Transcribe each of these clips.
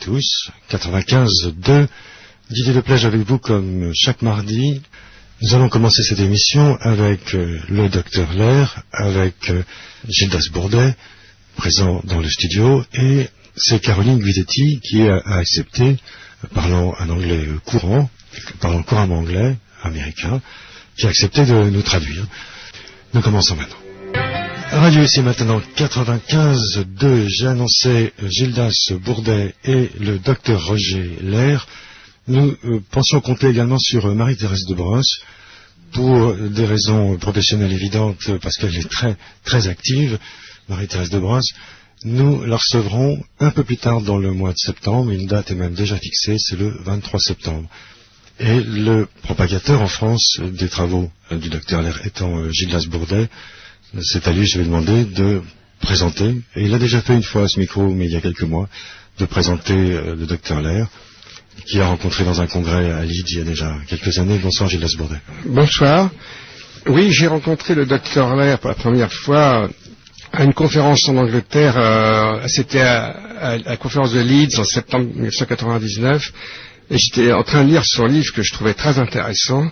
tous. 95.2, Didier Deplège avec vous comme chaque mardi. Nous allons commencer cette émission avec le docteur Lair, avec Gildas Bourdet, présent dans le studio, et c'est Caroline Guidetti qui a accepté, parlant un anglais courant, parlant couramment anglais, américain, qui a accepté de nous traduire. Nous commençons maintenant. Radio ici maintenant 95.2, j'ai annoncé Gildas Bourdet et le docteur Roger Lair. Nous pensions compter également sur Marie-Thérèse de Brosse pour des raisons professionnelles évidentes, parce qu'elle est très très active, Marie-Thérèse de Brosse. Nous la recevrons un peu plus tard dans le mois de septembre, une date est même déjà fixée, c'est le 23 septembre. Et le propagateur en France des travaux du docteur Lair étant Gildas Bourdet, c'est à lui, je vais demander de présenter, et il a déjà fait une fois à ce micro, mais il y a quelques mois, de présenter le docteur Lair, qu'il a rencontré dans un congrès à Leeds il y a déjà quelques années. Bonsoir Gildas Bourdet. Bonsoir. Oui, j'ai rencontré le docteur Lair pour la première fois à une conférence en Angleterre, c'était à la conférence de Leeds en septembre 1999, et j'étais en train de lire son livre que je trouvais très intéressant.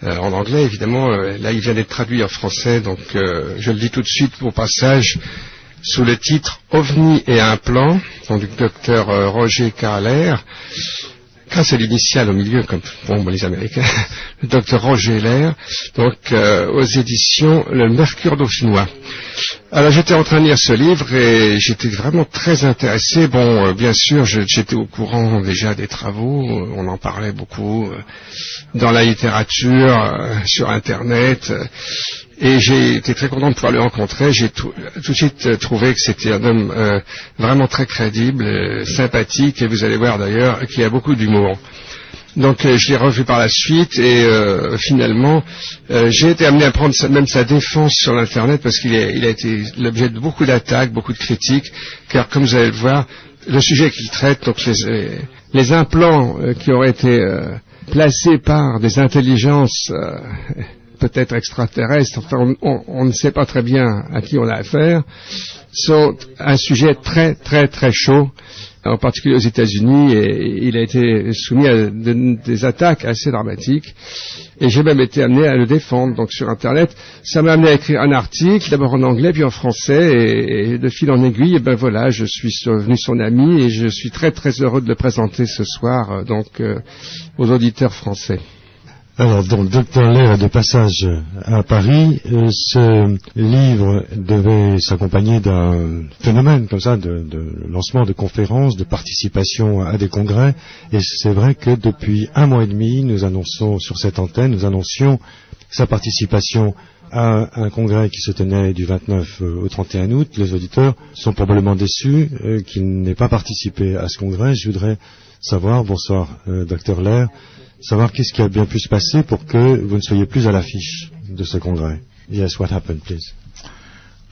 En anglais, évidemment, là il vient d'être traduit en français, donc je le dis tout de suite au passage, sous le titre OVNI et un plan, donc du docteur Roger Lair, grâce à l'initiale au milieu, comme les Américains, le docteur Roger Lair, donc aux éditions Le Mercure dauphinois. Alors j'étais en train de lire ce livre et j'étais vraiment très intéressé. Bien sûr, j'étais au courant déjà des travaux, on en parlait beaucoup dans la littérature, sur Internet, et j'ai été très content de pouvoir le rencontrer. J'ai tout de suite trouvé que c'était un homme vraiment très crédible, sympathique, et vous allez voir d'ailleurs qu'il a beaucoup d'humour. Donc je l'ai revu par la suite et finalement j'ai été amené à prendre même sa défense sur l'internet parce qu'il a été l'objet de beaucoup d'attaques, beaucoup de critiques, car comme vous allez le voir, le sujet qu'il traite, donc les implants qui auraient été placés par des intelligences peut-être extraterrestres, enfin on ne sait pas très bien à qui on a affaire, sont un sujet très très très chaud, en particulier aux États-Unis, et il a été soumis à des attaques assez dramatiques, et j'ai même été amené à le défendre. Donc sur Internet, ça m'a amené à écrire un article, d'abord en anglais puis en français, et de fil en aiguille, et ben voilà, je suis devenu son ami, et je suis très très heureux de le présenter ce soir, aux auditeurs français. Alors, donc, Dr Lair est de passage à Paris. Ce livre devait s'accompagner d'un phénomène comme ça, de lancement de conférences, de participation à des congrès. Et c'est vrai que depuis un mois et demi, nous annonçons sur cette antenne, nous annoncions sa participation à un congrès qui se tenait du 29 au 31 août. Les auditeurs sont probablement déçus qu'il n'ait pas participé à ce congrès. Je voudrais savoir, bonsoir Dr Lair, savoir qu'est-ce qui a bien pu se passer pour que vous ne soyez plus à l'affiche de ce congrès. Yes, what happened, please?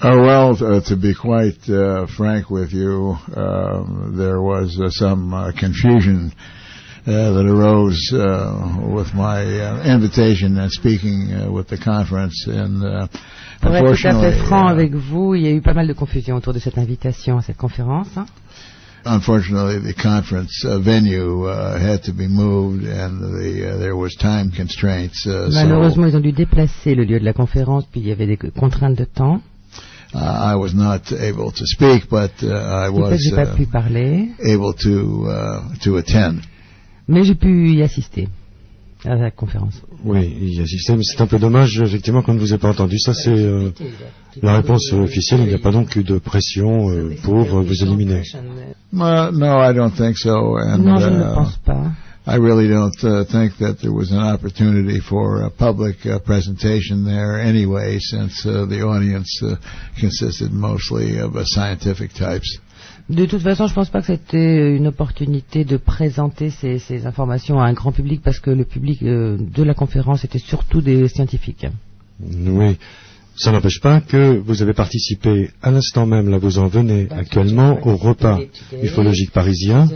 To be quite frank with you, there was some confusion that arose with my invitation and speaking with the conference. Pour être tout à fait franc avec vous, il y a eu pas mal de confusion autour de cette invitation à cette conférence. Unfortunately, the conference venue had to be moved, and there was time constraints. Malheureusement, ils ont dû déplacer le lieu de la conférence, puis il y avait des contraintes de temps. I was not able to speak, but I was able to attend. Mais j'ai pu y assister à la conférence. Oui, y assister, mais c'est un peu dommage, effectivement, qu'on ne vous ait pas entendu. Ça, c'est la réponse officielle. Il n'y a pas donc eu de pression pour vous éliminer. No, I don't think so. And, non, je ne pense pas. I really don't think that there was an opportunity for a public presentation there anyway, since the audience consisted mostly of scientific types. De toute façon, je ne pense pas que c'était une opportunité de présenter ces informations à un grand public, parce que le public de la conférence était surtout des scientifiques. Oui, ça n'empêche pas que vous avez participé à l'instant même, là vous en venez actuellement, au repas ufologique parisien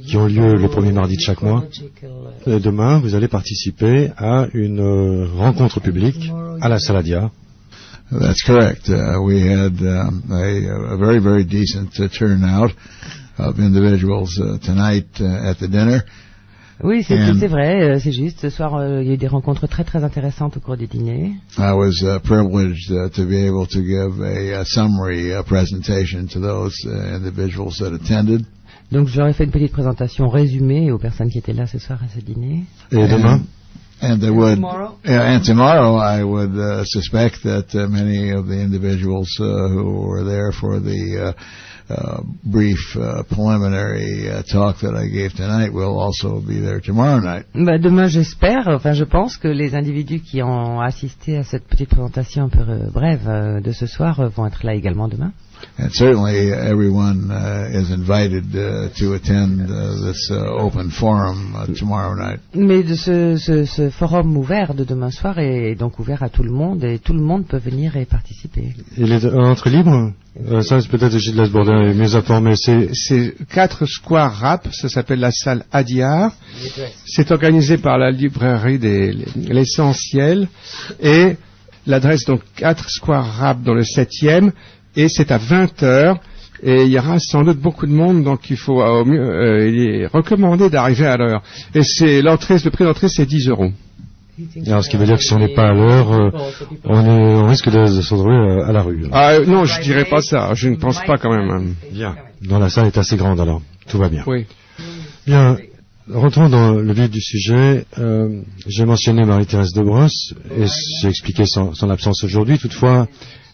qui ont lieu le premier mardi de chaque mois. Et demain, vous allez participer à une rencontre publique à la Saladia. That's correct. We had a very, very decent turnout. of individuals tonight at the dinner. Oui, c'est vrai, c'est juste. Ce soir, il y a eu des rencontres très très intéressantes au cours du dîner. I was privileged to be able to give a summary presentation to those individuals that attended. Donc, j'aurais fait une petite présentation résumée aux personnes qui étaient là ce soir à ce dîner. Et demain? And tomorrow I would suspect that many of the individuals who were there for the brief preliminary talk that I gave tonight will also be there tomorrow night. Demain, je pense que les individus qui ont assisté à cette petite présentation un peu brève de ce soir vont être là également demain. And certainly everyone is invited to attend this open forum tomorrow night. Mais de ce forum ouvert de demain soir est donc ouvert à tout le monde et tout le monde peut venir et participer. Il est entrée libre? Ça, c'est peut-être Gilles Lasbourdin est mieux informé. C'est 4 square rap, ça s'appelle la salle Adiar. C'est organisé par la librairie l'Essentiel et l'adresse donc 4 square rap dans le 7e. Et c'est à 20h, et il y aura sans doute beaucoup de monde, donc il est recommandé d'arriver à l'heure. Et le prix d'entrée, c'est 10 €. Alors, ce qui veut dire que si on n'est pas à l'heure, on risque de se retrouver à la rue. Non, je dirais pas ça, je ne pense pas quand même. Bien. Dans la salle est assez grande, alors. Tout va bien. Oui. Bien. Rentrons dans le vif du sujet. J'ai mentionné Marie-Thérèse de Brosse, et j'ai expliqué son absence aujourd'hui. Toutefois,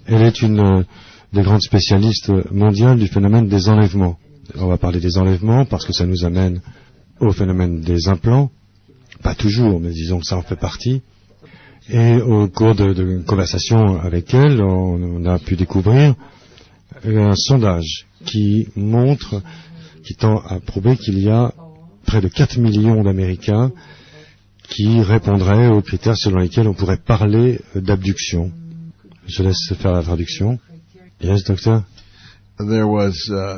elle est une des grandes spécialistes mondiales du phénomène des enlèvements. On va parler des enlèvements parce que ça nous amène au phénomène des implants. Pas toujours, mais disons que ça en fait partie. Et au cours de conversations avec elle, on a pu découvrir un sondage qui tend à prouver qu'il y a près de 4 millions d'Américains qui répondraient aux critères selon lesquels on pourrait parler d'abduction. Je laisse faire la traduction. Yes, doctor? There was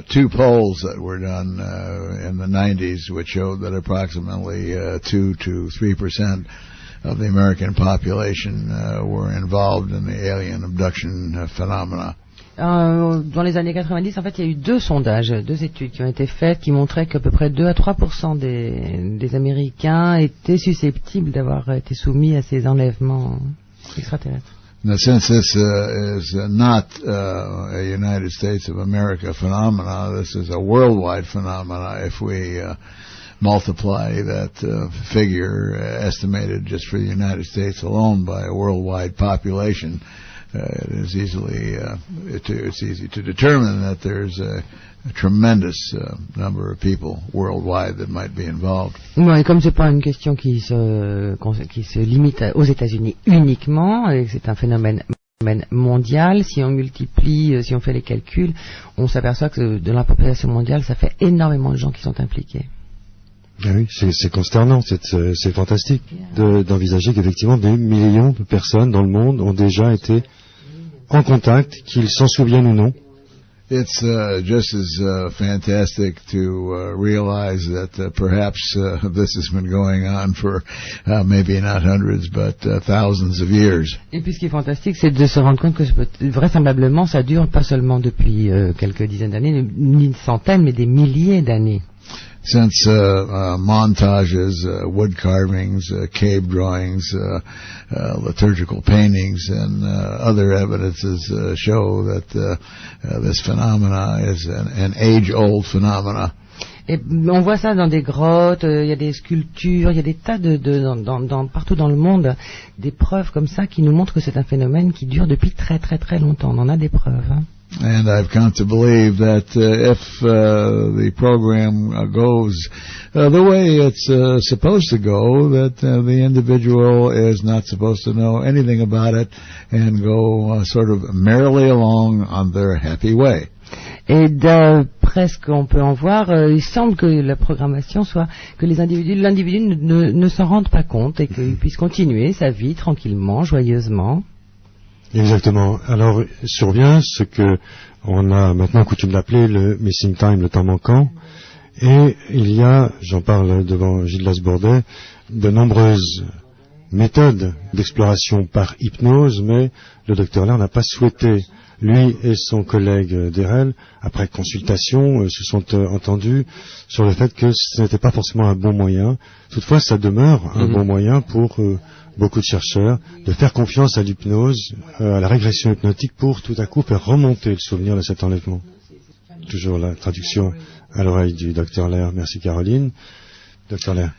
2 polls that were done in the 90s which showed that approximately 2 to 3% of the American population were involved in the alien abduction phenomena. Dans les années 90, en fait, il y a eu 2 sondages, 2 études qui ont été faites qui montraient qu'à peu près 2 à 3% des Américains étaient susceptibles d'avoir été soumis à ces enlèvements extraterrestres. Now, since this is not a United States of America phenomena, this is a worldwide phenomena. If we multiply that figure estimated just for the United States alone by a worldwide population, it is it's easy to determine that there's a tremendous number of people worldwide that might be involved. Bon, et comme c'est pas une question qui se limite aux États-Unis uniquement, et que c'est un phénomène mondial, si on fait les calculs, on s'aperçoit que de la population mondiale, ça fait énormément de gens qui sont impliqués. Oui, c'est consternant, c'est fantastique d'envisager qu'effectivement des millions de personnes dans le monde ont déjà été en contact, qu'ils s'en souviennent ou non. It's just as fantastic to realize that perhaps this has been going on for maybe not hundreds but thousands of years. Et puis ce qui est fantastique, c'est de se rendre compte que vraisemblablement ça dure pas seulement depuis quelques dizaines d'années, ni une centaine, mais des milliers d'années. Since montages, wood carvings, cave drawings, liturgical paintings, and other evidences show that this phenomena is an age-old phenomena. Et on voit ça dans des grottes, il y a des sculptures, il y a des tas partout dans le monde, des preuves comme ça qui nous montrent que c'est un phénomène qui dure depuis très très très longtemps. On en a des preuves. Hein. And I've come to believe that if the program goes the way it's supposed to go, that the individual is not supposed to know anything about it and go sort of merrily along on their happy way. Et d'après ce qu'on peut en voir, il semble que la programmation soit que l'individu ne s'en rende pas compte et qu'il puisse continuer sa vie tranquillement, joyeusement. Exactement. Alors survient ce que on a maintenant coutume d'appeler le missing time, le temps manquant. Et il y a, j'en parle devant Gilles Lasbourdin, de nombreuses méthodes d'exploration par hypnose, mais le docteur Lair n'a pas souhaité Lui et son collègue Derrel, après consultation, se sont entendus sur le fait que ce n'était pas forcément un bon moyen. Toutefois, ça demeure un bon moyen pour beaucoup de chercheurs de faire confiance à l'hypnose, à la régression hypnotique, pour tout à coup faire remonter le souvenir de cet enlèvement. Toujours la traduction à l'oreille du Dr Lair. Merci Caroline. Dr Lair.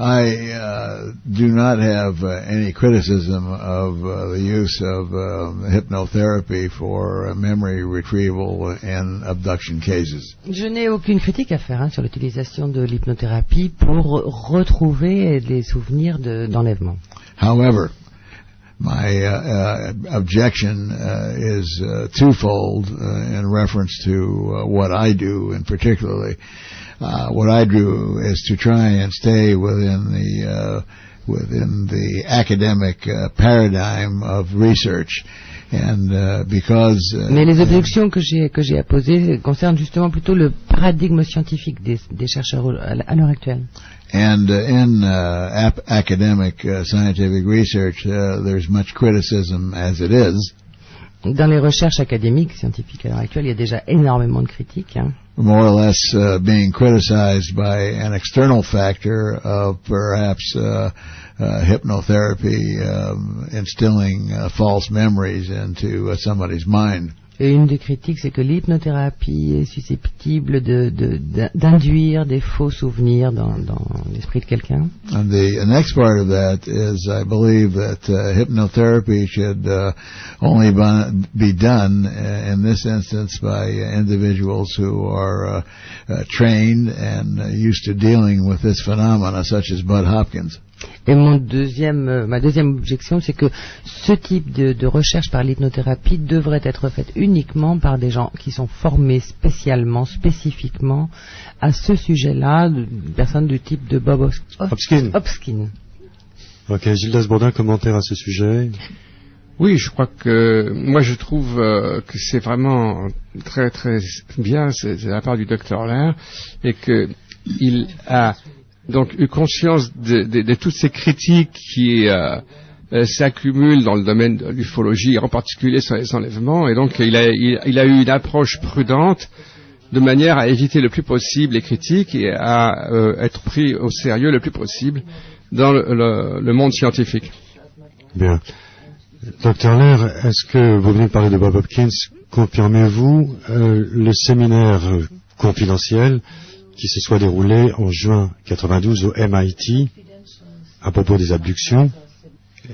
I do not have any criticism of the use of hypnotherapy for memory retrieval in abduction cases. Je n'ai aucune critique à faire sur l'utilisation de l'hypnothérapie pour retrouver les souvenirs d'enlèvement. However, my objection is twofold in reference to what I do, and particularly what I do is to try and stay within the academic paradigm of research. And because mais les objections que j'ai à poser concernent justement plutôt le paradigme scientifique des chercheurs à l'heure actuelle. And in academic scientific research, there's much criticism as it is. Dans les recherches académiques scientifiques à l'heure actuelle, il y a déjà énormément de critiques. More or less being criticized by an external factor of perhaps hypnotherapy instilling false memories into somebody's mind. Et une des critiques, c'est que l'hypnothérapie est susceptible d'induire des faux souvenirs dans l'esprit de quelqu'un. And the next part of that is, I believe that hypnotherapy should only be done in this instance by individuals who are trained and used to dealing with this phenomena, such as Bud Hopkins. Et ma deuxième objection, c'est que ce type de recherche par l'hypnothérapie devrait être faite uniquement par des gens qui sont formés spécifiquement à ce sujet-là, personnes du type de Bob Hopkins. Ok, Gildas Bourdin, commentaire à ce sujet? Oui, je crois que moi je trouve que c'est vraiment très très bien, c'est de la part du Dr Lair, et que il a donc eu conscience de toutes ces critiques qui s'accumulent dans le domaine de l'ufologie, en particulier sur les enlèvements, et donc il a eu une approche prudente de manière à éviter le plus possible les critiques et à être pris au sérieux le plus possible dans le monde scientifique. Bien. Dr Lair, est-ce que vous venez de parler de Bob Hopkins, confirmez-vous le séminaire confidentiel qui se soit déroulé en juin 92 au MIT à propos des abductions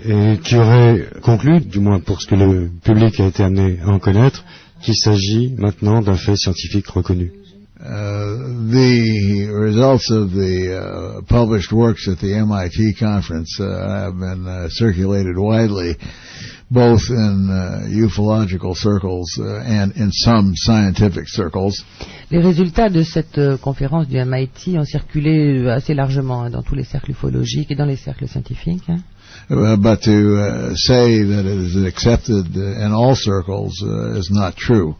et qui aurait conclu, du moins pour ce que le public a été amené à en connaître, qu'il s'agit maintenant d'un fait scientifique reconnu? The results of the published works at the MIT conference have been circulated widely, both in ufological circles and in some scientific circles. Les résultats de cette conférence du MIT ont circulé assez largement dans tous les cercles ufologiques et dans les cercles scientifiques. But to say that it is accepted in all circles is not true.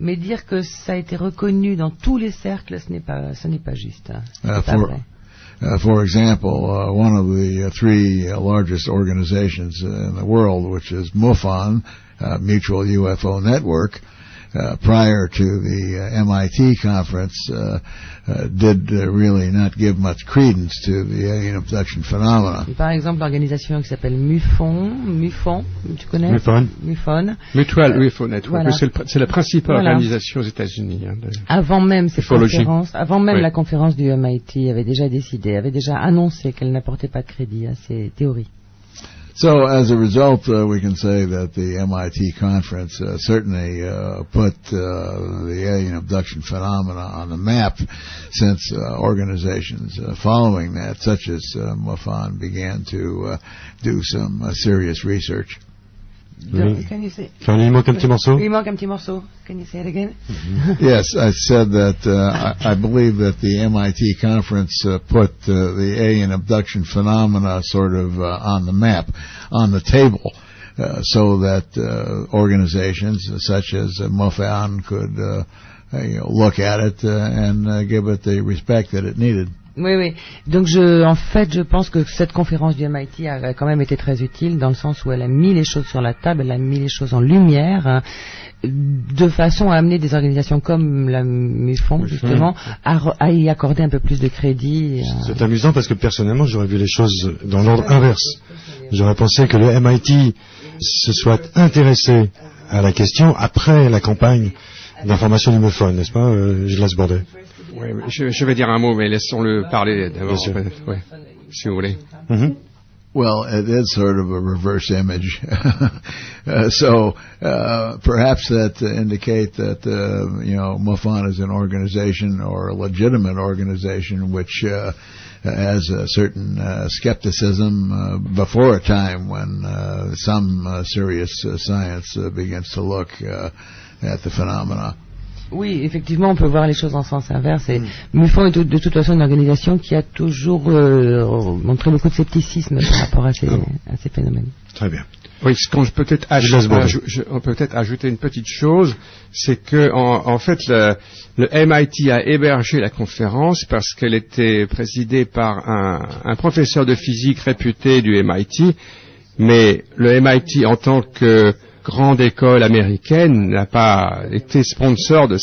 Mais dire que ça a été reconnu dans tous les cercles, ce n'est pas juste. For example, one of the three largest organizations in the world, which is MUFON, Mutual UFO Network, prior to the MIT conference, did really not give much credence to the alien abduction phenomena. Par exemple, l'organisation qui s'appelle MUFON, tu connais? MUFON. Mutual UFO Network. Voilà. C'est la principale organisation aux États-Unis. Avant même cette conférence, oui. La conférence du MIT avait déjà annoncé qu'elle n'apportait pas de crédit à ces théories. So, as a result, we can say that the MIT conference certainly put the alien abduction phenomena on the map, since organizations following that, such as MUFON, began to do some serious research. Can you say? Il manque un petit morceau. Il manque un petit morceau. Can you say it again? Yes, I said that I believe that the MIT conference put the alien abduction phenomena sort of on the map, on the table, so that organizations such as MUFON could look at it and give it the respect that it needed. Oui, oui. Donc en fait, je pense que cette conférence du MIT a quand même été très utile dans le sens où elle a mis les choses sur la table, elle a mis les choses en lumière, de façon à amener des organisations comme la MUFON, justement, à y accorder un peu plus de crédit. C'est amusant parce que personnellement, j'aurais vu les choses dans l'ordre inverse. J'aurais pensé que le MIT se soit intéressé à la question après la campagne d'information du MUFON, n'est-ce pas, Gilles Bordet? Oui, je vais dire un mot, mais laissons-le parler d'abord, ouais, si vous voulez. Mm-hmm. Well, it is sort of a reverse image. So perhaps that indicate that, MUFON is an organization or a legitimate organization which has a certain skepticism before a time when some serious science begins to look at the phenomena. Oui, effectivement, on peut voir les choses en sens inverse. Et MUFON est de toute façon une organisation qui a toujours montré beaucoup de scepticisme par rapport à ces phénomènes. Très bien. Oui, ce qu'on peut peut-être ajouter une petite chose, c'est que en fait le MIT a hébergé la conférence parce qu'elle était présidée par un professeur de physique réputé du MIT, mais le MIT en tant que grande école américaine n'a pas été sponsor de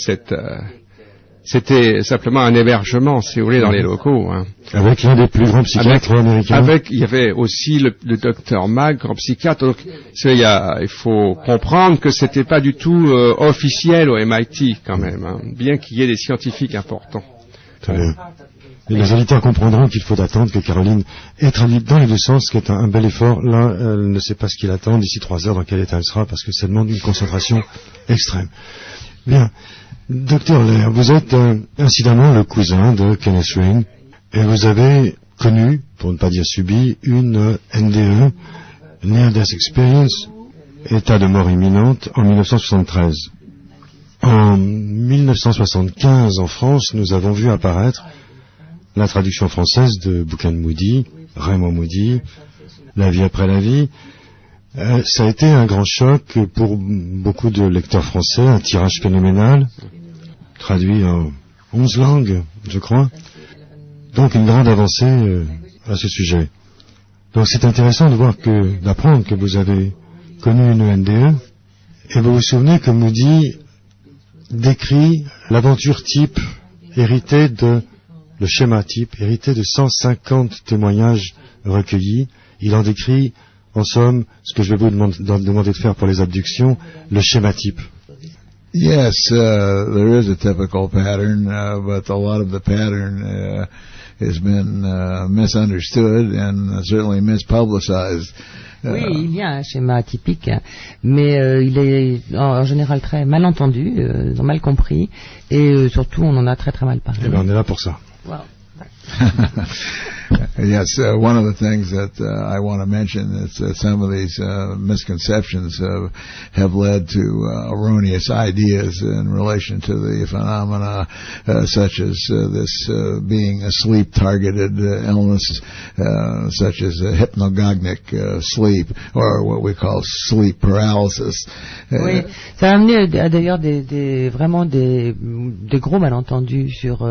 c'était simplement un hébergement, si vous voulez, dans les locaux. Hein. Avec l'un des plus grands psychiatres américains. Il y avait aussi le docteur Mag, grand psychiatre. Donc, il faut comprendre que c'était pas du tout officiel au MIT quand même, hein, bien qu'il y ait des scientifiques importants. Très bien. Et les auditeurs comprendront qu'il faut attendre que Caroline ait traduit dans les deux sens, ce qui est un bel effort. Là, elle ne sait pas ce qu'il attend d'ici 3 heures, dans quel état elle sera, parce que ça demande une concentration extrême. Bien. Docteur Lehr, vous êtes incidemment le cousin de Kenneth Ring, et vous avez connu, pour ne pas dire subi, une NDE, Near Death Experience, état de mort imminente, en 1973. En 1975, en France, nous avons vu apparaître la traduction française de bouquin de Moody, Raymond Moody, La vie après la vie. Ça a été un grand choc pour beaucoup de lecteurs français, un tirage phénoménal, traduit en 11 langues, je crois. Donc une grande avancée à ce sujet. Donc c'est intéressant d'apprendre que vous avez connu une NDE, et vous vous souvenez que Moody décrit l'aventure type héritée le schéma type, hérité de 150 témoignages recueillis. Il en décrit, en somme, ce que je vais vous demander de faire pour les abductions, le schéma type. Yes, there is a typical pattern, but a lot of the pattern has been misunderstood and certainly mispublicized. Oui, il y a un schéma atypique, mais il est en général très mal entendu, mal compris, et surtout on en a très très mal parlé. Eh bien, on est là pour ça. Wow. Yes, one of the things that I want to mention is that some of these misconceptions have led to erroneous ideas in relation to the phenomena, such as this being a sleep-targeted illness, such as hypnagogic sleep, or what we call sleep paralysis. Oui, ça a amené d'ailleurs vraiment des gros malentendus sur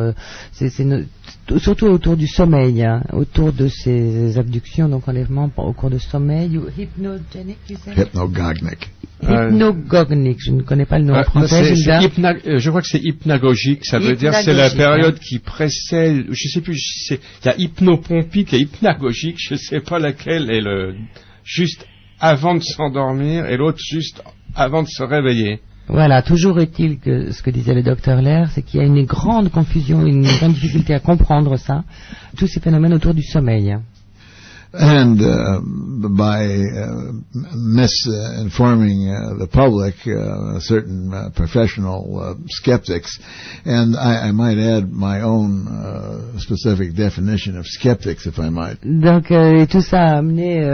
surtout autour du sommeil, hein, autour de ces abductions, donc enlèvements au cours de sommeil, ou hypnogenic, tu sais? Hypnagogic. Hypnagogic, je ne connais pas le nom en français. Je crois que c'est hypnagogique, ça veut dire c'est la période qui précède, je sais plus si c'est, il y a hypnopompique et hypnagogique, je sais pas laquelle est juste avant de s'endormir et l'autre juste avant de se réveiller. Voilà, toujours est-il que ce que disait le docteur Lehr, c'est qu'il y a une grande confusion, une grande difficulté à comprendre ça, tous ces phénomènes autour du sommeil. And by misinforming the public, certain professional skeptics, and I might add my own specific definition of skeptics, if I might. Donc tout ça a amené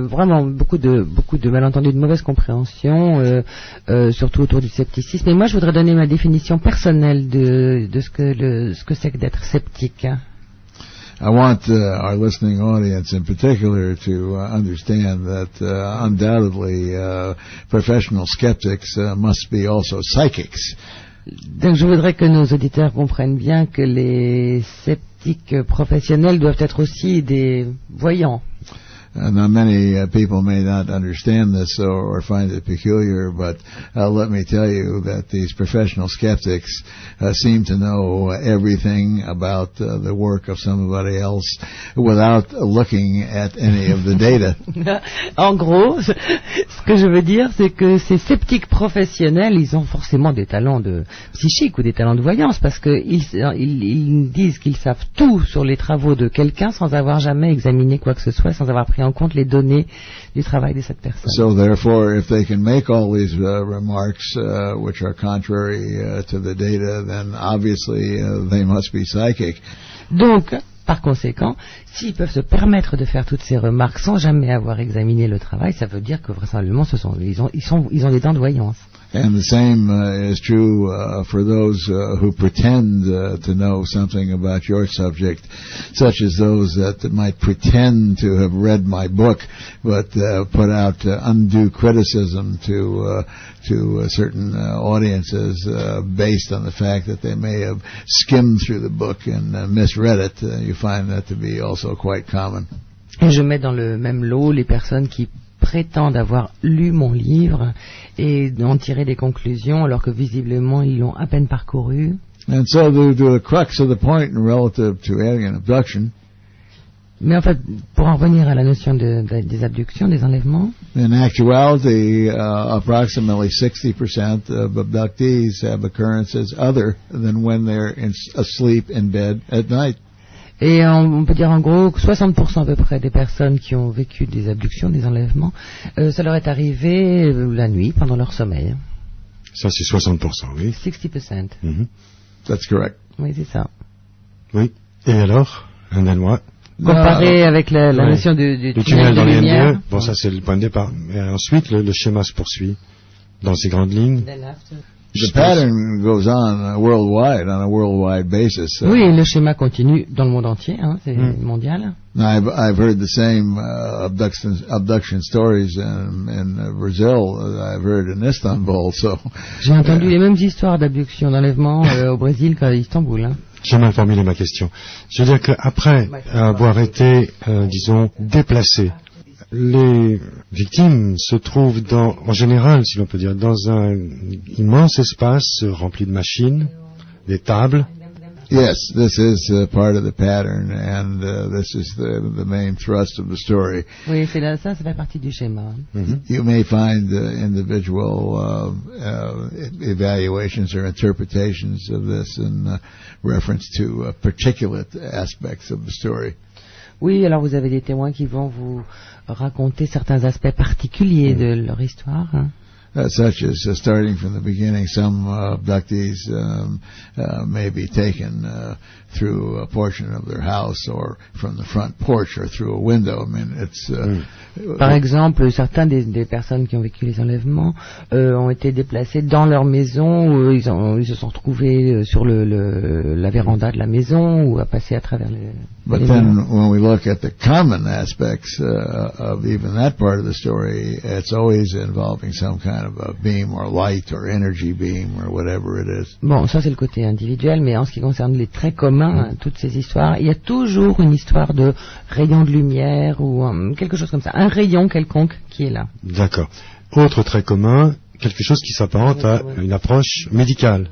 vraiment beaucoup de malentendus, de mauvaise compréhension, surtout autour du scepticisme. Et moi, je voudrais donner ma définition personnelle de ce que c'est que d'être sceptique. I want our listening audience in particular to understand that undoubtedly professional skeptics must be also psychics. Donc je voudrais que nos auditeurs comprennent bien que les sceptiques professionnels doivent être aussi des voyants. Now, many people may not understand this or find it peculiar, but let me tell you that these professional skeptics seem to know everything about the work of somebody else without looking at any of the data. En gros, ce que je veux dire, c'est que ces sceptiques professionnels, ils ont forcément des talents de psychique ou des talents de voyance, parce qu'ils disent qu'ils savent tout sur les travaux de quelqu'un sans avoir jamais examiné quoi que ce soit, sans avoir pris en compte les données du travail de cette personne. So therefore, if they can make all these remarks which are contrary to the data, then obviously they must be psychic. Donc, par conséquent, s'ils peuvent se permettre de faire toutes ces remarques sans jamais avoir examiné le travail, ça veut dire que vraisemblablement ils ont des dents de voyance. And the same is true for those who pretend to know something about your subject, such as those that might pretend to have read my book, but put out undue criticism to certain audiences based on the fact that they may have skimmed through the book and misread it. You find that to be also quite common. Et je mets dans le même lot les personnes qui prétendent avoir lu mon livre et en tirer des conclusions alors que visiblement ils l'ont à peine parcouru. And so the crux of the point relative to alien abduction. Mais en fait, pour en revenir à la notion des abductions, des enlèvements. In actuality, approximately 60% of abductees have occurrences other than when they're asleep in bed at night. Et on peut dire en gros que 60% à peu près des personnes qui ont vécu des abductions, des enlèvements, ça leur est arrivé la nuit, pendant leur sommeil. Ça, c'est 60%, oui. 60%. Mm-hmm. That's correct. Oui, c'est ça. Oui. Et alors, un Danois comparé avec la notion du tunnel de dans lumière. l'IM2, bon, ça c'est le point de départ. Et ensuite, le schéma se poursuit dans ses grandes lignes. The pattern goes on worldwide, on a worldwide basis. Oui, le schéma continue dans le monde entier, hein, c'est mondial. I've heard the same abduction stories in Brazil that I've heard in Istanbul. So j'ai entendu les mêmes histoires d'abduction, d'enlèvement au Brésil qu'à Istanbul. Hein. J'ai mal formulé ma question. Je veux dire qu'après avoir été, disons, déplacé, les victimes se trouvent en général, si l'on peut dire, dans un immense espace rempli de machines, des tables. Yes, this is part of the pattern, and this is the main thrust of the story. Oui, ça fait partie du schéma. Mm-hmm. You may find individual evaluations or interpretations of this in reference to particular aspects of the story. Oui, alors vous avez des témoins qui vont vous raconter certains aspects particuliers de leur histoire. Hein. Such as starting from the beginning, some abductees may be taken through a portion of their house or from the front porch or through a window. I mean, it's par exemple, certains des personnes qui ont vécu les enlèvements ont été déplacés dans leur maison, où ils se sont retrouvés sur la véranda de la maison ou à passer à travers les But then when we look at the common aspects of even that part of the story, it's always involving some kind of a beam or light or energy beam or whatever it is. Bon, ça c'est le côté individuel, mais en ce qui concerne les traits communs, toutes ces histoires, il y a toujours une histoire de rayon de lumière ou quelque chose comme ça, un rayon quelconque qui est là. D'accord. Autre trait commun, quelque chose qui s'apparente à une approche médicale.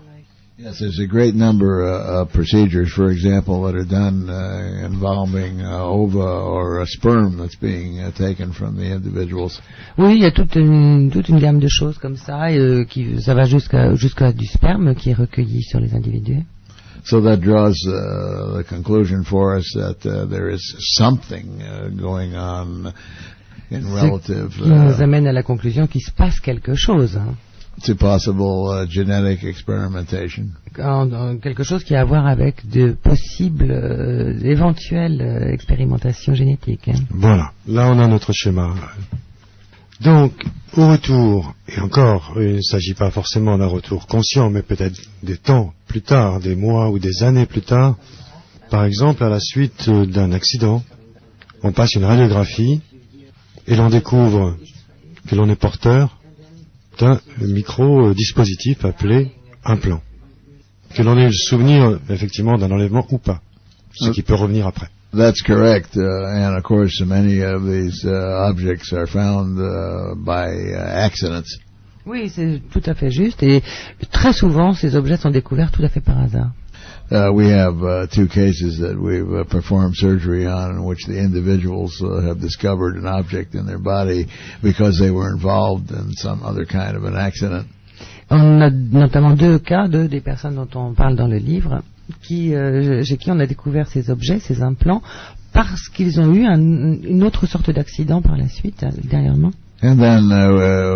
Yes, there's a great number of procedures, for example, that are done involving ova or a sperm that's being taken from the individuals. Oui, il y a toute une gamme de choses comme ça, ça va jusqu'à du sperme qui est recueilli sur les individus. So that draws the conclusion for us that there is something going on in relative. Ce qui nous amène à la conclusion qu'il se passe quelque chose. Hein. To possible genetic experimentation. Quelque chose qui a à voir avec de possibles, éventuelles expérimentations génétiques. Hein. Voilà, là on a notre schéma. Donc, au retour, et encore, il ne s'agit pas forcément d'un retour conscient, mais peut-être des temps plus tard, des mois ou des années plus tard, par exemple à la suite d'un accident, on passe une radiographie et l'on découvre que l'on est porteur d'un micro-dispositif appelé implant. Que l'on ait le souvenir, effectivement, d'un enlèvement ou pas. ce qui peut revenir après. That's correct, and of course many of these objects are found by accidents. Oui, c'est tout à fait juste. Et très souvent, ces objets sont découverts tout à fait par hasard. We have 2 cases that we've performed surgery on in which the individuals have discovered an object in their body because they were involved in some other kind of an accident. On a notamment 2 cas des personnes dont on parle dans le livre chez qui on a découvert ces objets, ces implants, parce qu'ils ont eu une autre sorte d'accident par la suite, dernièrement. And then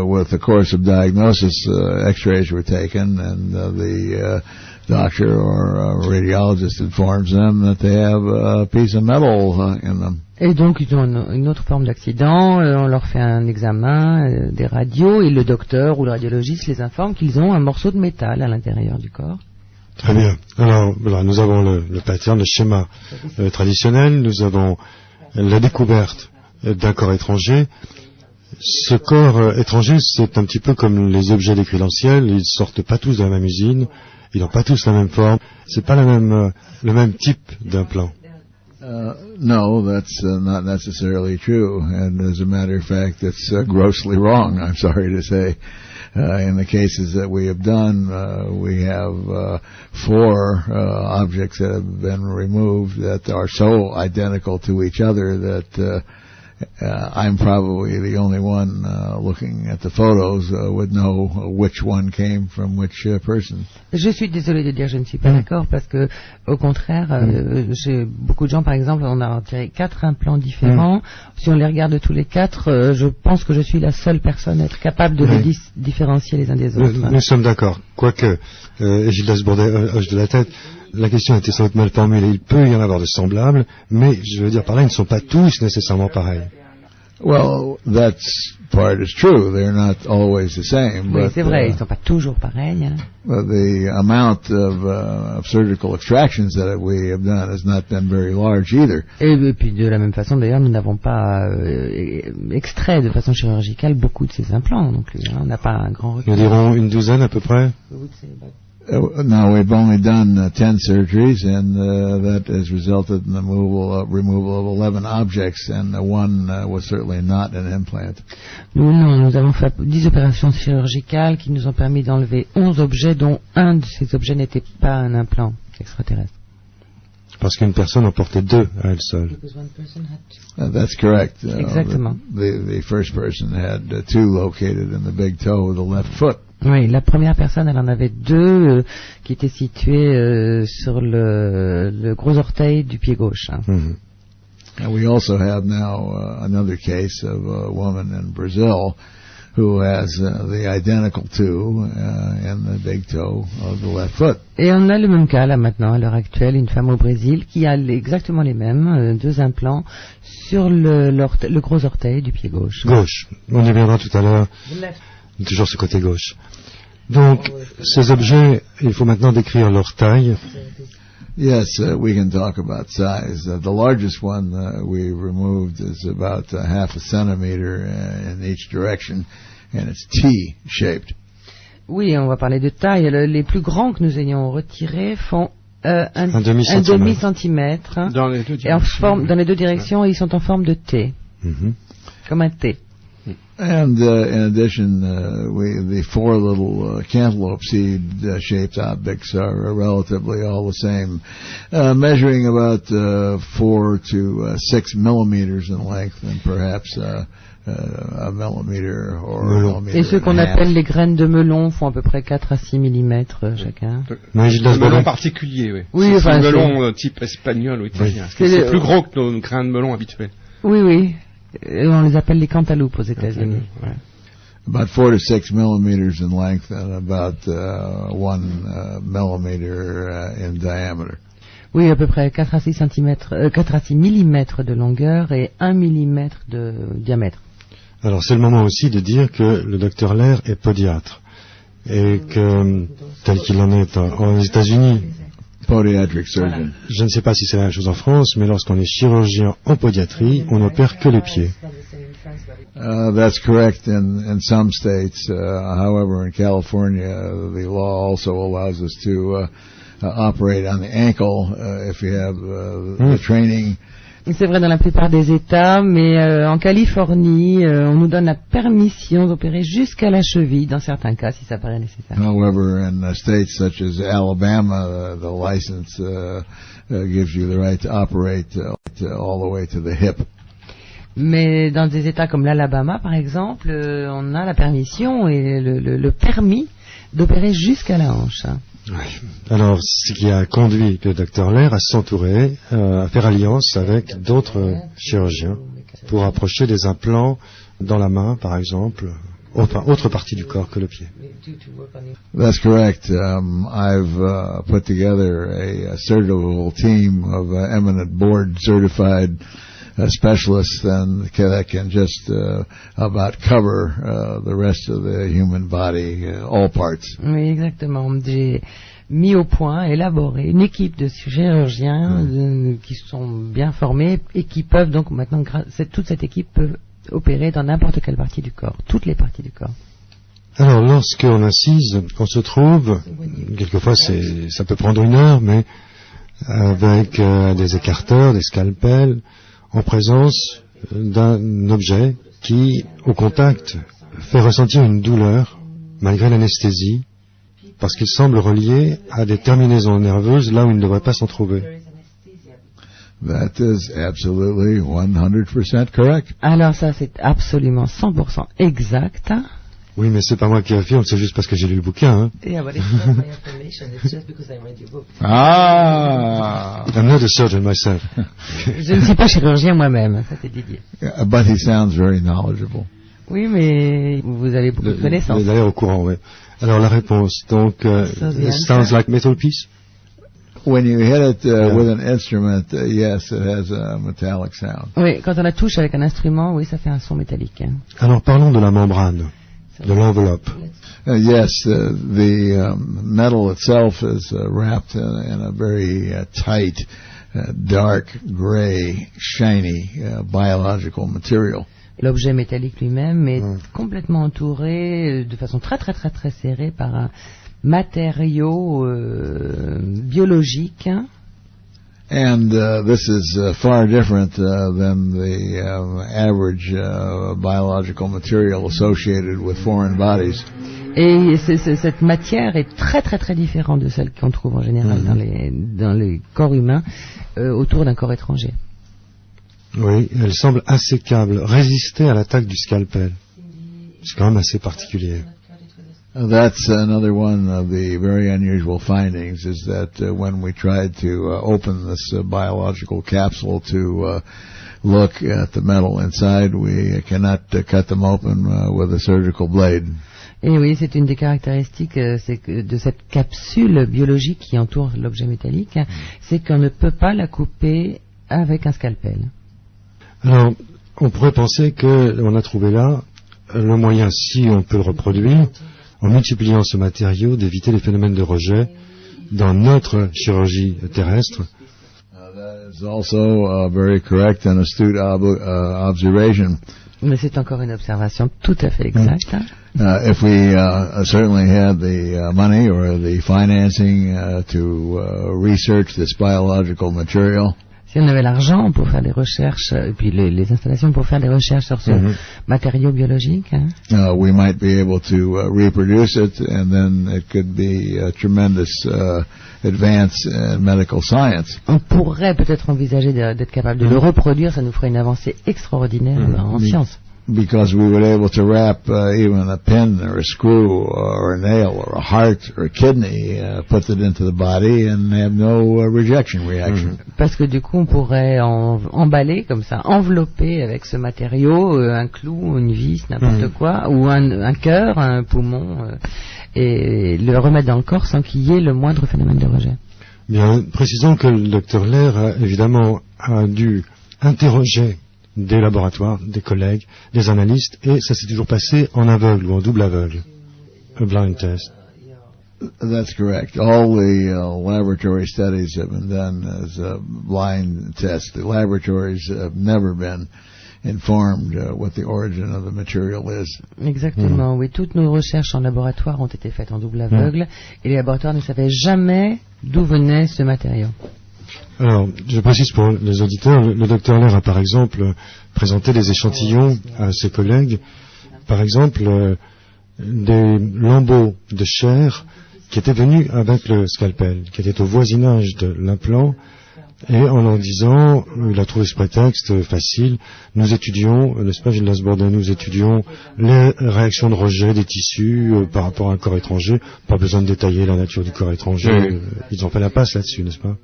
with the course of diagnosis, x-rays were taken and the doctor or radiologist informs them that they have a piece of metal in them. Et donc ils ont une autre forme d'accident, on leur fait un examen, des radios, et le docteur ou le radiologiste les informe qu'ils ont un morceau de métal à l'intérieur du corps. Très bien. Alors, voilà, nous avons le pattern, le schéma traditionnel, nous avons la découverte d'un corps étranger. Ce corps étranger, c'est un petit peu comme les objets décrits dans le ciel, ils sortent pas tous de la même usine, ils n'ont pas tous la même forme, c'est pas le même type d'implant. No, that's not necessarily true, and as a matter of fact, that's grossly wrong, I'm sorry to say. In the cases that we have done, we have 4 objects that have been removed that are so identical to each other that I'm probably the only one looking at the photos would know which one came from which person. Je suis désolé de dire je ne suis pas d'accord parce que au contraire, j'ai beaucoup de gens, par exemple, on a retiré 4 implants différents. Si on les regarde tous les 4, je pense que je suis la seule personne à être capable de les différencier les uns des autres. Nous sommes d'accord. Quoique, Gildas Bourdet hoche de la tête, la question était sans doute mal formulée. Il peut y en avoir de semblables, mais je veux dire par là, ils ne sont pas tous nécessairement pareils. Well, that part is true. They're not always the same. Oui, but, c'est vrai, ils ne sont pas toujours pareils. Hein. The amount of surgical extractions that we have done has not been very large either. Et puis de la même façon, d'ailleurs, nous n'avons pas extrait de façon chirurgicale beaucoup de ces implants non plus. Hein. On n'a pas un grand recul. Nous dirons une douzaine à peu près. No, we've only done 10 surgeries, and that has resulted in the removal of 11 objects, and one was certainly not an implant. Nous avons fait 10 opérations chirurgicales qui nous ont permis d'enlever 11 objets, dont un de ces objets n'était pas un implant extraterrestre. Parce qu'une personne en portait 2 à elle seule. That's correct. Exactement. The first person had 2 located in the big toe of the left foot. Oui, la première personne, elle en avait 2 qui étaient situés sur le gros orteil du pied gauche. Hein. And we also have now another case of a woman in Brazil who has the identical 2 in the big toe of the left foot. Et on a le même cas là maintenant, à l'heure actuelle, une femme au Brésil qui a exactement les mêmes, 2 implants sur le gros orteil du pied gauche. Gauche. On y viendra tout à l'heure. Toujours ce côté gauche. Donc, ces objets, il faut maintenant décrire leur taille. Yes, we can talk about size. The largest one we removed is about half a centimeter in each direction, and it's T-shaped. Oui, on va parler de taille. Les plus grands que nous ayons retirés font un demi-centimètre. Dans les 2 directions. Dans les 2 directions, ils sont en forme de T. Comme un T. And in addition, the 4 little cantaloupe seed-shaped objects are relatively all the same, measuring about 4 to 6 millimeters in length, and perhaps a millimeter or a millimeter. Et ceux qu'on appelle les graines de melon font à peu près 4 à 6 millimètres chacun. Le melon particulier, oui. Oui, c'est un melon type espagnol ou italien. Oui. C'est plus gros que nos grains de melon habituels. Oui, oui. On les appelle les cantaloupes aux États-Unis. Ouais. About 4 to 6 millimeters in length and about 1 millimeter in diameter. Oui, à peu près 4 à 6 millimètres de longueur et 1 millimètre de diamètre. Alors c'est le moment aussi de dire que le docteur Lair est podiatre et que, tel qu'il en est aux États-Unis, Podiatric surgeon. Je ne sais pas si c'est la même chose en France, mais lorsqu'on est chirurgien en podiatrie, on n'opère que les pieds. That's correct in some states. However, in California, the law also allows us to operate on the ankle if you have the training. C'est vrai dans la plupart des États, mais en Californie, on nous donne la permission d'opérer jusqu'à la cheville, dans certains cas, si ça paraît nécessaire. However, in states such as Alabama, the license gives you the right to operate all the way to the hip. Mais dans des États comme l'Alabama, par exemple, on a la permission et le permis d'opérer jusqu'à la hanche. Oui. Alors, ce qui a conduit le Dr Lair à s'entourer, à faire alliance avec d'autres chirurgiens pour approcher des implants dans la main, par exemple, autre partie du corps que le pied. That's correct. I've put together a surgical team of eminent board-certified specialists that can just about cover the rest of the human body, all parts. Oui, exactement. J'ai mis au point, élaboré une équipe de chirurgiens qui sont bien formés et qui peuvent donc maintenant, toute cette équipe peut opérer dans n'importe quelle partie du corps, toutes les parties du corps. Alors, lorsqu'on incise, on se trouve, quelquefois ça peut prendre 1 heure, mais avec des écarteurs, des scalpels, en présence d'un objet qui, au contact, fait ressentir une douleur, malgré l'anesthésie, parce qu'il semble relié à des terminaisons nerveuses là où il ne devrait pas s'en trouver. That is absolutely 100% correct. Alors ça, c'est absolument 100% exact. Oui, mais c'est pas moi qui affirme, c'est juste parce que j'ai lu le bouquin. Hein. Yeah, but it's not my affirmation, it's just because I read your book. Ah! I'm not a surgeon myself. Je ne suis pas chirurgien moi-même, ça c'est Didier. But he sounds very knowledgeable. Oui, mais vous avez beaucoup de connaissances. Vous êtes d'ailleurs au courant, oui. Alors la réponse, donc, it sounds like metal piece? When you hit it with an instrument, yes, it has a metallic sound. Oui, quand on la touche avec un instrument, oui, ça fait un son métallique. Alors parlons de la membrane, de l'enveloppe. Yes, the metal itself is wrapped in a very tight, dark, gray, shiny biological material. L'objet métallique lui-même est complètement entouré de façon très très très très serrée par un matériau biologique. And this is far different than the average biological material associated with foreign bodies. Et cette matière est très très très différente de celle qu'on trouve en général dans les corps humains autour d'un corps étranger. Oui, elle semble insécable, résister à l'attaque du scalpel. C'est quand même assez particulier. That's another one of the very unusual findings, is that when we tried to open this biological capsule to look at the metal inside, we cannot cut them open with a surgical blade. Et oui, c'est une des caractéristiques de cette capsule biologique qui entoure l'objet métallique, c'est qu'on ne peut pas la couper avec un scalpel. Alors, on pourrait penser qu'on a trouvé là le moyen, si on peut le reproduire, en multipliant ce matériau, d'éviter les phénomènes de rejet dans notre chirurgie terrestre. That is also very correct and astute observation. Mais c'est encore une observation tout à fait exacte. If we certainly had the money or the financing to research this biological material, si on avait l'argent pour faire des recherches, et puis les installations pour faire des recherches sur ce matériau biologique, we might be able to reproduce it, and then it could be a tremendous advance in medical science. On pourrait peut-être envisager d'être capable de le reproduire, ça nous ferait une avancée extraordinaire en science. Because we would be able to wrap even a pin or a screw or a nail or a heart or a kidney, put it into the body and have no rejection reaction. Parce que du coup, on pourrait emballer comme ça, envelopper avec ce matériau un clou, une vis, n'importe quoi, ou un cœur, un poumon, et le remettre dans le corps sans qu'il y ait le moindre phénomène de rejet. Bien, précisons que le Dr Lair, évidemment, a dû interroger des laboratoires, des collègues, des analystes, et ça s'est toujours passé en aveugle ou en double aveugle. A blind test. That's correct. All the laboratory studies have been done as a blind test. The laboratories have never been informed what the origin of the material is. Exactement, oui. Toutes nos recherches en laboratoire ont été faites en double aveugle et les laboratoires ne savaient jamais d'où venait ce matériau. Alors, je précise pour les auditeurs, le docteur Lehr a par exemple présenté des échantillons à ses collègues, par exemple des lambeaux de chair qui étaient venus avec le scalpel, qui étaient au voisinage de l'implant, et en leur disant, il a trouvé ce prétexte facile, nous étudions, n'est-ce pas Gildas Bourdais, nous étudions les réactions de rejet des tissus par rapport à un corps étranger, pas besoin de détailler la nature du corps étranger, ils ont fait la passe là-dessus, n'est-ce pas?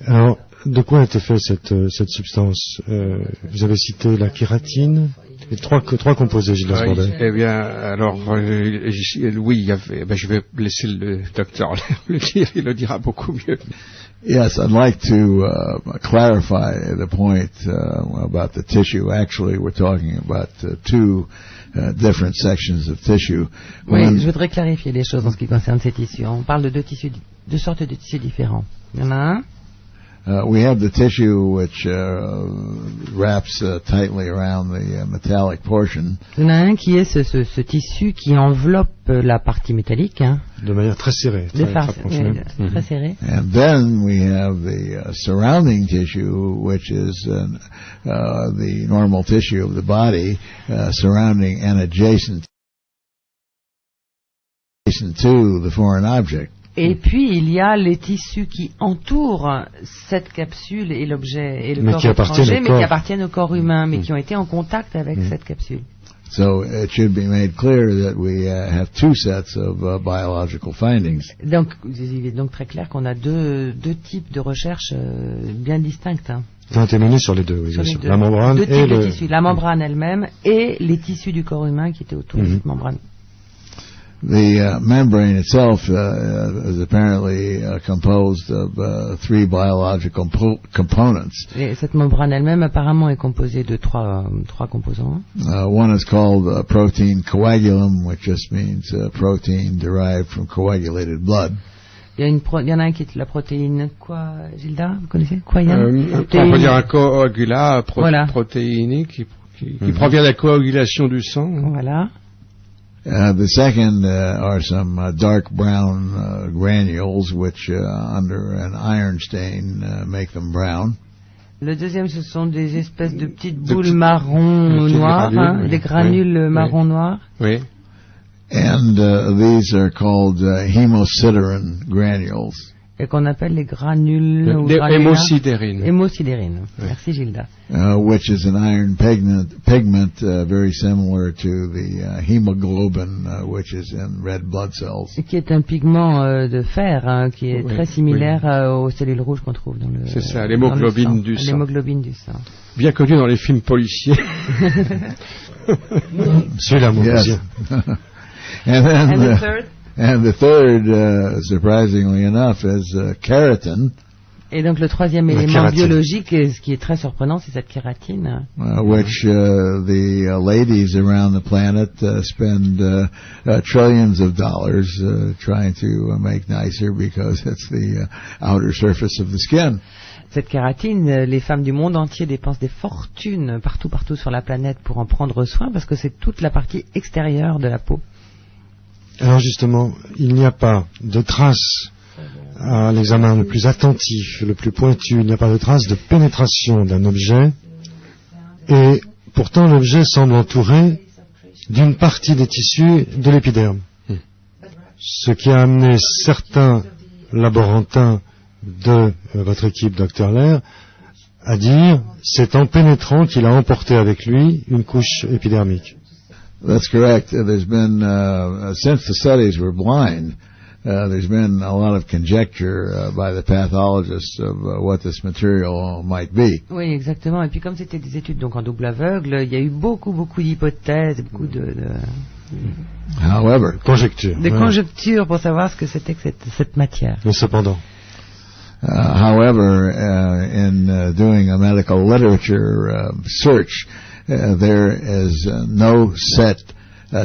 Alors, de quoi a été faite cette substance? Vous avez cité la kératine, et trois composés, Gildas Bourdais. Eh bien, alors, oui, il y avait, je vais laisser le docteur le dire, il le dira beaucoup mieux. Yes, I'd like to clarify the point about the tissue. Actually, we're talking about two different sections of tissue. Oui, je voudrais clarifier les choses en ce qui concerne ces tissus. On parle de deux sortes de tissus différents. Il y en a un. We have the tissue which wraps tightly around the metallic portion. Il y en a un qui est ce tissu qui enveloppe la partie métallique. De manière très serrée. Très serrée. And then we have the surrounding tissue, which is the normal tissue of the body surrounding and adjacent to the foreign object. Et puis il y a les tissus qui entourent cette capsule et l'objet et le corps étranger, mais qui appartiennent au corps humain, mais qui ont été en contact avec cette capsule. So it should be made clear that we have two sets of biological findings. Donc, il est donc très clair qu'on a deux types de recherches bien distinctes. Vous avez été mené sur les deux, oui, bien sûr. La membrane et le tissu, la membrane elle-même et les tissus du corps humain qui étaient autour de cette membrane. The membrane itself is apparently composed of three biological components. Et cette membrane elle-même apparemment est composée de trois composants. One is called protein coagulum, which just means protein derived from coagulated blood. Il y en a un qui est la protéine quoi, Gilda, vous connaissez quoi? On peut dire un coagulat protéiné qui provient de la coagulation du sang. Voilà. The second are some dark brown granules which under an iron stain make them brown. Le deuxième, ce sont des espèces de petites boules marron noires, des granules marron noirs. Oui. And these are called hemosiderin granules. Et qu'on appelle les granules hémosidérine. Hémosidérine. Merci Gilda. Which is an iron pigment very similar to the hemoglobin, which is in red blood cells. Qui est un pigment de fer, qui est très similaire aux cellules rouges qu'on trouve dans le. C'est ça, l'hémoglobine du sang. L'hémoglobine du sang. Bien connu dans les films policiers. Celui-là, mon yes. And the third, surprisingly enough, is keratin. Et donc le troisième élément biologique, ce qui est très surprenant, c'est cette kératine. Which the ladies around the planet spend trillions of dollars trying to make nicer because it's the outer surface of the skin. Cette kératine, les femmes du monde entier dépensent des fortunes partout sur la planète pour en prendre soin parce que c'est toute la partie extérieure de la peau. Alors justement, il n'y a pas de trace à l'examen le plus attentif, le plus pointu, il n'y a pas de trace de pénétration d'un objet, et pourtant l'objet semble entouré d'une partie des tissus de l'épiderme. Ce qui a amené certains laborantins de votre équipe, Dr. Lehr, à dire c'est en pénétrant qu'il a emporté avec lui une couche épidermique. That's correct. There's been, since the studies were blind, there's been a lot of conjecture by the pathologists of what this material might be. Oui, exactement. Et puis comme c'était des études donc en double aveugle, il y a eu beaucoup d'hypothèses, beaucoup However, conjectures pour savoir ce que c'était que cette matière. Mais cependant. However, in doing a medical literature search, there is no set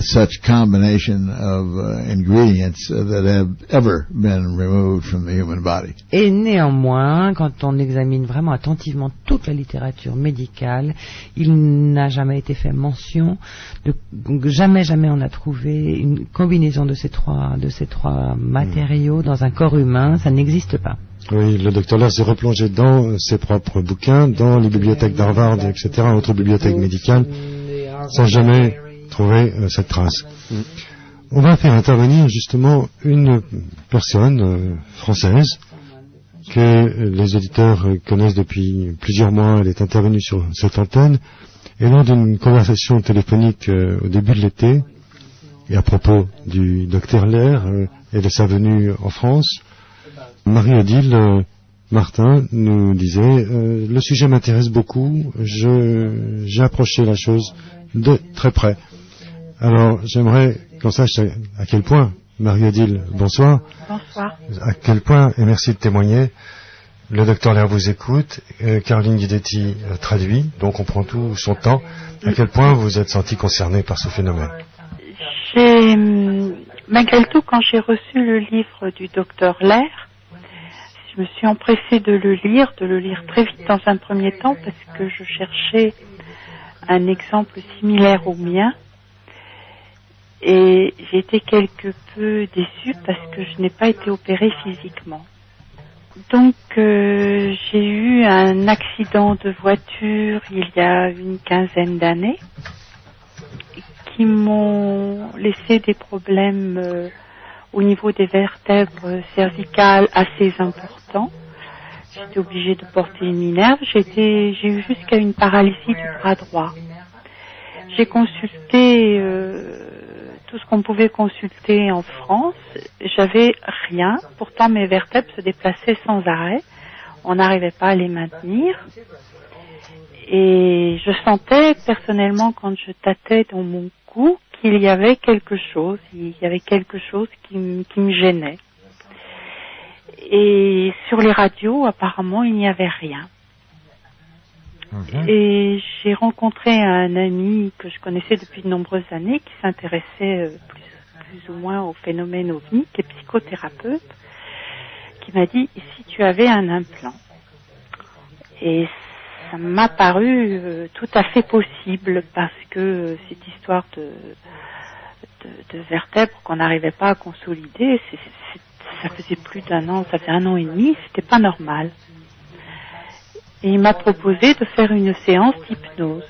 such combination of ingredients that have ever been removed from the human body. Et néanmoins, quand on examine vraiment attentivement toute la littérature médicale, il n'a jamais été fait mention jamais on a trouvé une combinaison de ces trois matériaux dans un corps humain. Ça n'existe pas. Oui, le docteur Lair s'est replongé dans ses propres bouquins, dans les bibliothèques d'Harvard, etc., autres bibliothèques médicales, sans jamais trouver cette trace. On va faire intervenir justement une personne française que les auditeurs connaissent depuis plusieurs mois. Elle est intervenue sur cette antenne, et lors d'une conversation téléphonique au début de l'été, et à propos du docteur Lair et de sa venue en France, Marie-Odile Martin nous disait le sujet m'intéresse beaucoup, j'ai approché la chose de très près. Alors j'aimerais qu'on sache à quel point, Marie-Odile, bonsoir. Bonsoir. À quel point, et merci de témoigner, le docteur Lair vous écoute, Caroline Guidetti traduit, donc on prend tout son temps. À quel point vous êtes senti concerné par ce phénomène? Malgré tout, quand j'ai reçu le livre du docteur Lair, je me suis empressée de le lire très vite dans un premier temps, parce que je cherchais un exemple similaire au mien. Et j'ai été quelque peu déçue parce que je n'ai pas été opérée physiquement. Donc j'ai eu un accident de voiture il y a une quinzaine d'années qui m'ont laissé des problèmes au niveau des vertèbres cervicales assez importants. J'étais obligée de porter une minerve. J'ai eu jusqu'à une paralysie du bras droit. J'ai consulté tout ce qu'on pouvait consulter en France. J'avais rien. Pourtant, mes vertèbres se déplaçaient sans arrêt. On n'arrivait pas à les maintenir. Et je sentais personnellement, quand je tâtais dans mon cou, qu'il y avait quelque chose. Il y avait quelque chose qui me gênait. Et sur les radios, apparemment, il n'y avait rien. Et j'ai rencontré un ami que je connaissais depuis de nombreuses années qui s'intéressait plus ou moins au phénomène ovni, qui est psychothérapeute, qui m'a dit « si tu avais un implant ?» Et ça m'a paru tout à fait possible, parce que cette histoire de vertèbres qu'on n'arrivait pas à consolider, ça faisait plus d'un an, ça fait 1 an et demi, c'était pas normal. Et il m'a proposé de faire une séance d'hypnose.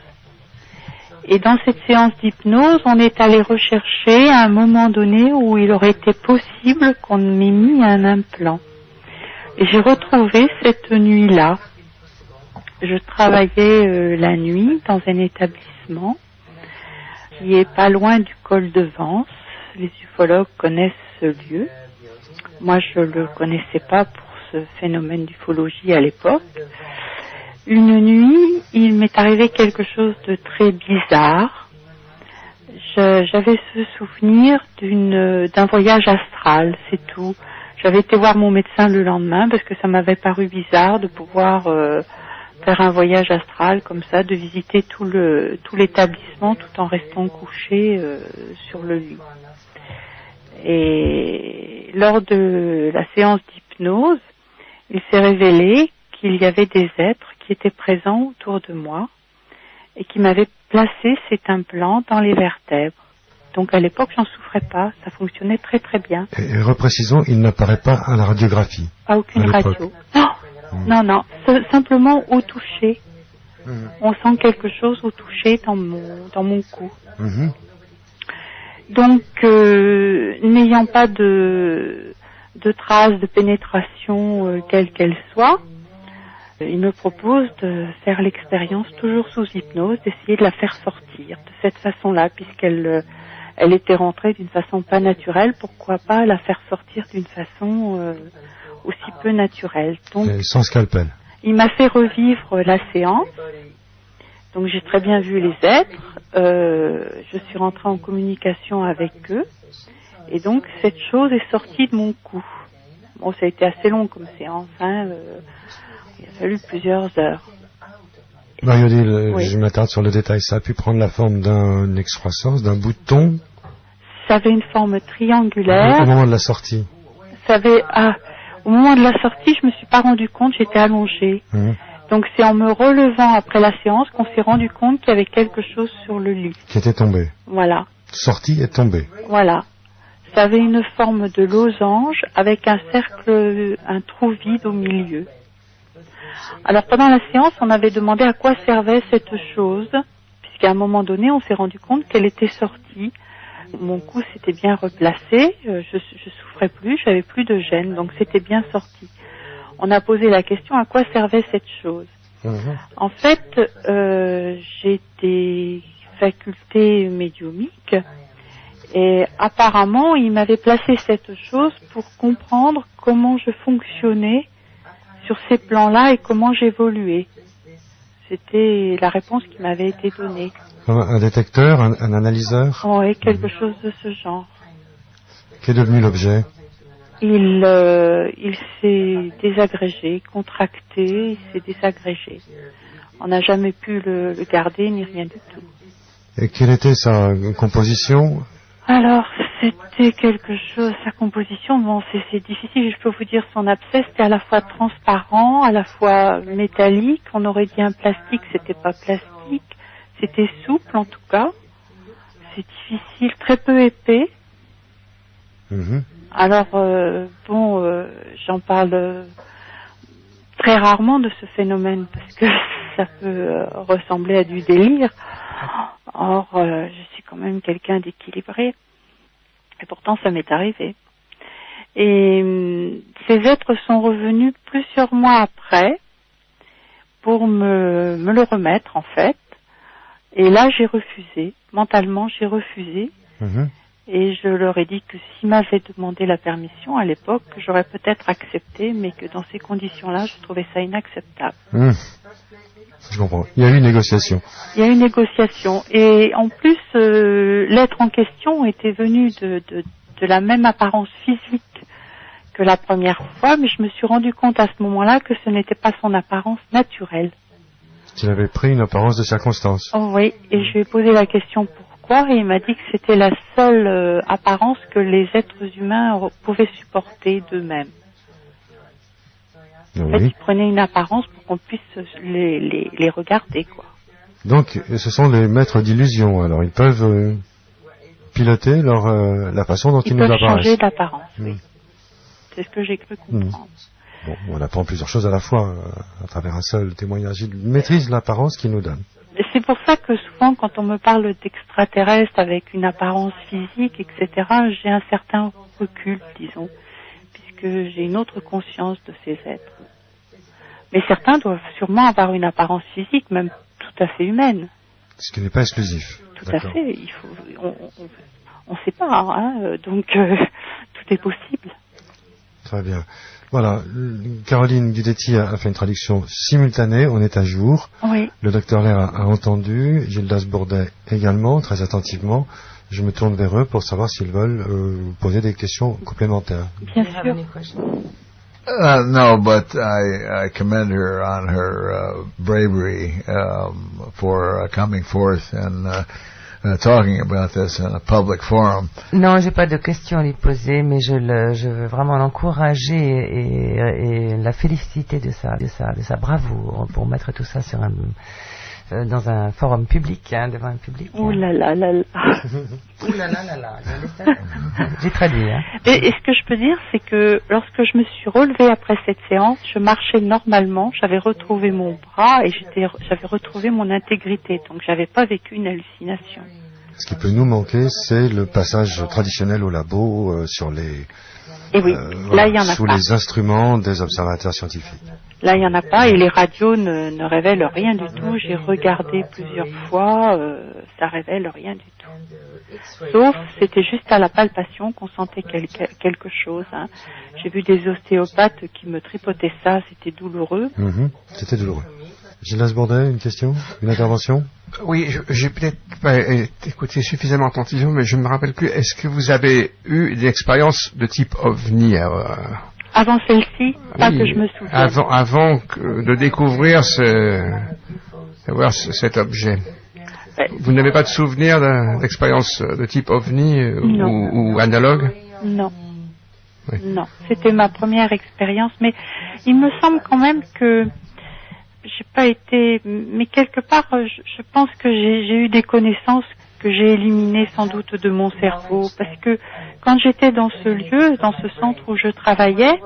Et dans cette séance d'hypnose, on est allé rechercher à un moment donné où il aurait été possible qu'on m'ait mis un implant. Et j'ai retrouvé cette nuit-là. Je travaillais la nuit dans un établissement qui est pas loin du col de Vence. Les ufologues connaissent ce lieu. Moi, je le connaissais pas pour ce phénomène d'ufologie à l'époque. Une nuit, il m'est arrivé quelque chose de très bizarre. J'avais ce souvenir d'un voyage astral, c'est tout. J'avais été voir mon médecin le lendemain parce que ça m'avait paru bizarre de pouvoir faire un voyage astral comme ça, de visiter tout l'établissement tout en restant couché sur le lit. Et lors de la séance d'hypnose, il s'est révélé qu'il y avait des êtres qui étaient présents autour de moi et qui m'avaient placé cet implant dans les vertèbres. Donc à l'époque, j'en souffrais pas, ça fonctionnait très très bien. Et reprécisons, il n'apparaît pas à la radiographie. Pas aucune radio. Non, simplement au toucher. On sent quelque chose au toucher dans mon cou. Donc, n'ayant pas de traces de pénétration quelle qu'elle soit, il me propose de faire l'expérience toujours sous hypnose, d'essayer de la faire sortir de cette façon-là, puisqu'elle était rentrée d'une façon pas naturelle, pourquoi pas la faire sortir d'une façon aussi peu naturelle. Donc, sans scalpel. Il m'a fait revivre la séance, donc j'ai très bien vu les êtres, je suis rentrée en communication avec eux, et donc cette chose est sortie de mon cou. Bon, ça a été assez long comme séance, il a fallu plusieurs heures. Marie-Odile, Oui. je m'attarde sur le détail. Ça a pu prendre la forme d'une excroissance, d'un bouton Ça avait une forme triangulaire. au moment de la sortie. Au moment de la sortie, je me suis pas rendu compte, j'étais allongée. Donc c'est en me relevant après la séance qu'on s'est rendu compte qu'il y avait quelque chose sur le lit. Qui était tombé. Voilà. Sortie et tombée. Voilà. Ça avait une forme de losange avec un cercle, un trou vide au milieu. Alors pendant la séance, on avait demandé à quoi servait cette chose, puisqu'à un moment donné, on s'est rendu compte qu'elle était sortie. Mon cou s'était bien replacé, je souffrais plus, j'avais plus de gêne, donc c'était bien sorti. On a posé la question à quoi servait cette chose. En fait, j'ai des facultés médiumniques et apparemment, il m'avait placé cette chose pour comprendre comment je fonctionnais sur ces plans-là et comment j'évoluais. C'était la réponse qui m'avait été donnée. Comme un détecteur, un analyseur. Oui, quelque chose de ce genre. Qu'est devenu l'objet? Il s'est désagrégé, contracté, il s'est désagrégé. On n'a jamais pu le garder ni rien du tout. Et quelle était sa composition? Alors, c'était quelque chose, sa composition, bon, c'est difficile, je peux vous dire, son abcès, c'était à la fois transparent, à la fois métallique, on aurait dit un plastique, c'était pas plastique, c'était souple en tout cas, c'est difficile, très peu épais. Alors, j'en parle très rarement de ce phénomène, parce que ça peut ressembler à du délire. Or, je suis quand même quelqu'un d'équilibré. Et pourtant, ça m'est arrivé. Et ces êtres sont revenus plusieurs mois après pour me le remettre, en fait. Et là, j'ai refusé. Mentalement, j'ai refusé. Et je leur ai dit que s'ils m'avaient demandé la permission à l'époque, j'aurais peut-être accepté, mais que dans ces conditions-là, je trouvais ça inacceptable. Je comprends. Il y a eu une négociation. Il y a eu une négociation. Et en plus, l'être en question était venu de la même apparence physique que la première fois, mais je me suis rendu compte à ce moment-là que ce n'était pas son apparence naturelle. Qu'il avait pris une apparence de circonstance. Oh, oui, et je lui ai posé la question pourquoi, et il m'a dit que c'était la seule apparence que les êtres humains pouvaient supporter d'eux-mêmes. En fait, ils prenaient une apparence pour qu'on puisse les regarder, quoi. Donc, ce sont les maîtres d'illusion, alors ils peuvent piloter la façon dont ils nous apparaissent. Ils peuvent changer d'apparence, oui. C'est ce que j'ai cru comprendre. Bon, on apprend plusieurs choses à la fois à travers un seul témoignage. Ils maîtrisent l'apparence qu'ils nous donnent. C'est pour ça que souvent, quand on me parle d'extraterrestres avec une apparence physique, etc., j'ai un certain recul, disons, puisque j'ai une autre conscience de ces êtres. Mais certains doivent sûrement avoir une apparence physique, même tout à fait humaine. Ce qui n'est pas exclusif. Tout à fait. On ne sait pas, hein, donc tout est possible. Très bien. Voilà, Caroline Guidetti a fait une traduction simultanée, on est à jour. Oui. Le docteur Lair a entendu, Gildas Bourdet également, très attentivement. Je me tourne vers eux pour savoir s'ils veulent vous poser des questions complémentaires. Bien sûr. No, but I commend her on her bravery for coming forth and talking about this in a public forum. Non, j'ai pas de questions à lui poser, mais je veux vraiment l'encourager et la féliciter de sa bravoure pour mettre tout ça dans un forum public, devant un public. Ouh là là là là. Ouh là là là là. J'ai traduit. Et ce que je peux dire, c'est que lorsque je me suis relevée après cette séance, je marchais normalement, j'avais retrouvé mon bras et j'avais retrouvé mon intégrité, donc j'avais pas vécu une hallucination. Ce qui peut nous manquer, c'est le passage traditionnel au labo sur les et oui, là il y en a sous pas. les instruments des observateurs scientifiques. Là il y en a pas et les radios ne révèlent rien du tout. J'ai regardé plusieurs fois, ça révèle rien du tout. Sauf c'était juste à la palpation qu'on sentait quelque chose. Hein. J'ai vu des ostéopathes qui me tripotaient ça, c'était douloureux. C'était douloureux. Gildas Bourdet, une question, une intervention? Oui, j'ai peut-être pas écouté suffisamment attentivement, mais je ne me rappelle plus. Est-ce que vous avez eu des expériences de type OVNI Avant celle-ci, pas que je me souvienne. Avant de découvrir voir cet objet. Vous n'avez pas de souvenir d'expérience de type OVNI ou analogue? Non. Oui. Non, c'était ma première expérience, mais il me semble quand même que j'ai pas été, mais quelque part, je pense que j'ai eu des connaissances que j'ai éliminées sans doute de mon cerveau, parce que quand j'étais dans ce lieu, dans ce centre où je travaillais,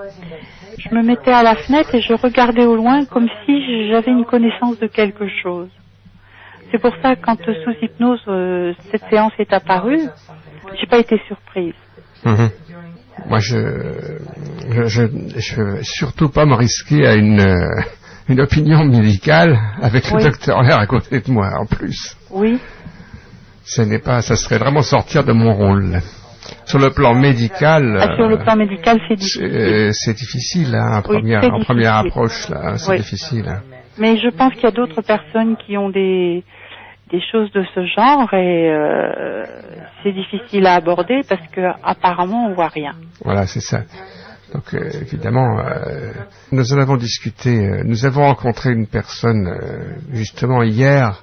je me mettais à la fenêtre et je regardais au loin comme si j'avais une connaissance de quelque chose. C'est pour ça que quand sous hypnose cette séance est apparue, j'ai pas été surprise. Mmh. Moi, je veux surtout pas me risquer à une opinion médicale avec le docteur Lair à côté de moi, en plus. Oui. Ça serait vraiment sortir de mon rôle. Sur le plan médical. Sur le plan médical, c'est difficile. C'est difficile, hein, en première approche, là, c'est difficile. Hein. Mais je pense qu'il y a d'autres personnes qui ont des choses de ce genre et c'est difficile à aborder parce que apparemment on voit rien. Voilà, c'est ça. Donc évidemment, nous en avons discuté. Nous avons rencontré une personne justement hier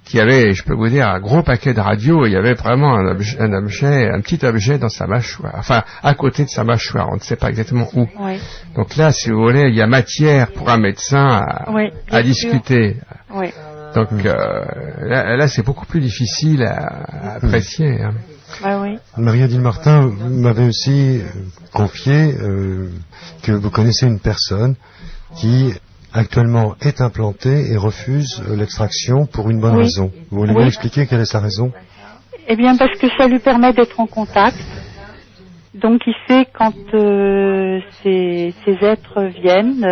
qui avait, je peux vous dire, un gros paquet de radio. Il y avait vraiment un petit objet dans sa mâchoire, enfin à côté de sa mâchoire. On ne sait pas exactement où. Oui. Donc là, si vous voulez, il y a matière pour un médecin à discuter. Oui. Donc là, c'est beaucoup plus difficile à apprécier. Hein. Oui. Marie-Odile Martin, vous m'avez aussi confié que vous connaissez une personne qui actuellement est implantée et refuse l'extraction pour une bonne raison. Vous voulez bien expliquer quelle est sa raison? Eh bien, parce que ça lui permet d'être en contact. Donc, il sait quand ces êtres viennent,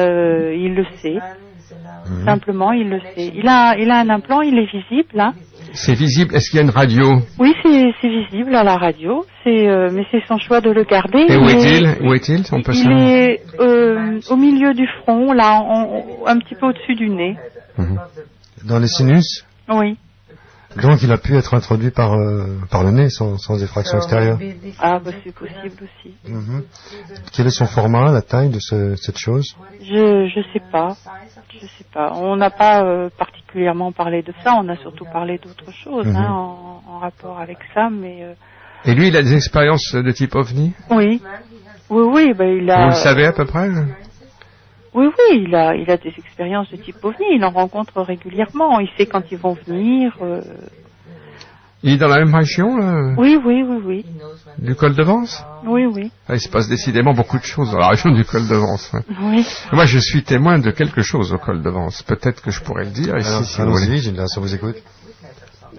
il le sait. Simplement, il le sait. Il a un implant, il est visible, hein. C'est visible. Est-ce qu'il y a une radio? Oui, c'est visible à la radio. Mais c'est son choix de le garder. Et où est-il? On peut il est au milieu du front, là, un petit peu au-dessus du nez. Dans les sinus? Oui. Donc il a pu être introduit par le nez sans effraction extérieure. Ah, bah c'est possible aussi. Quel est son format, la taille de cette chose? Je sais pas. On n'a pas particulièrement parlé de ça. On a surtout parlé d'autres choses en rapport avec ça, mais. Et lui, il a des expériences de type OVNI? Oui. Il a. Vous le savez à peu près? Oui, il a des expériences de type OVNI. Il en rencontre régulièrement. Il sait quand ils vont venir. Il est dans la même région, là? Oui. Du col de Vence? Oui. Il se passe décidément beaucoup de choses dans la région du col de Vence. Hein. Oui. Moi, je suis témoin de quelque chose au col de Vence. Peut-être que je pourrais le dire ici, si vous voulez. Gilles, ça vous écoute.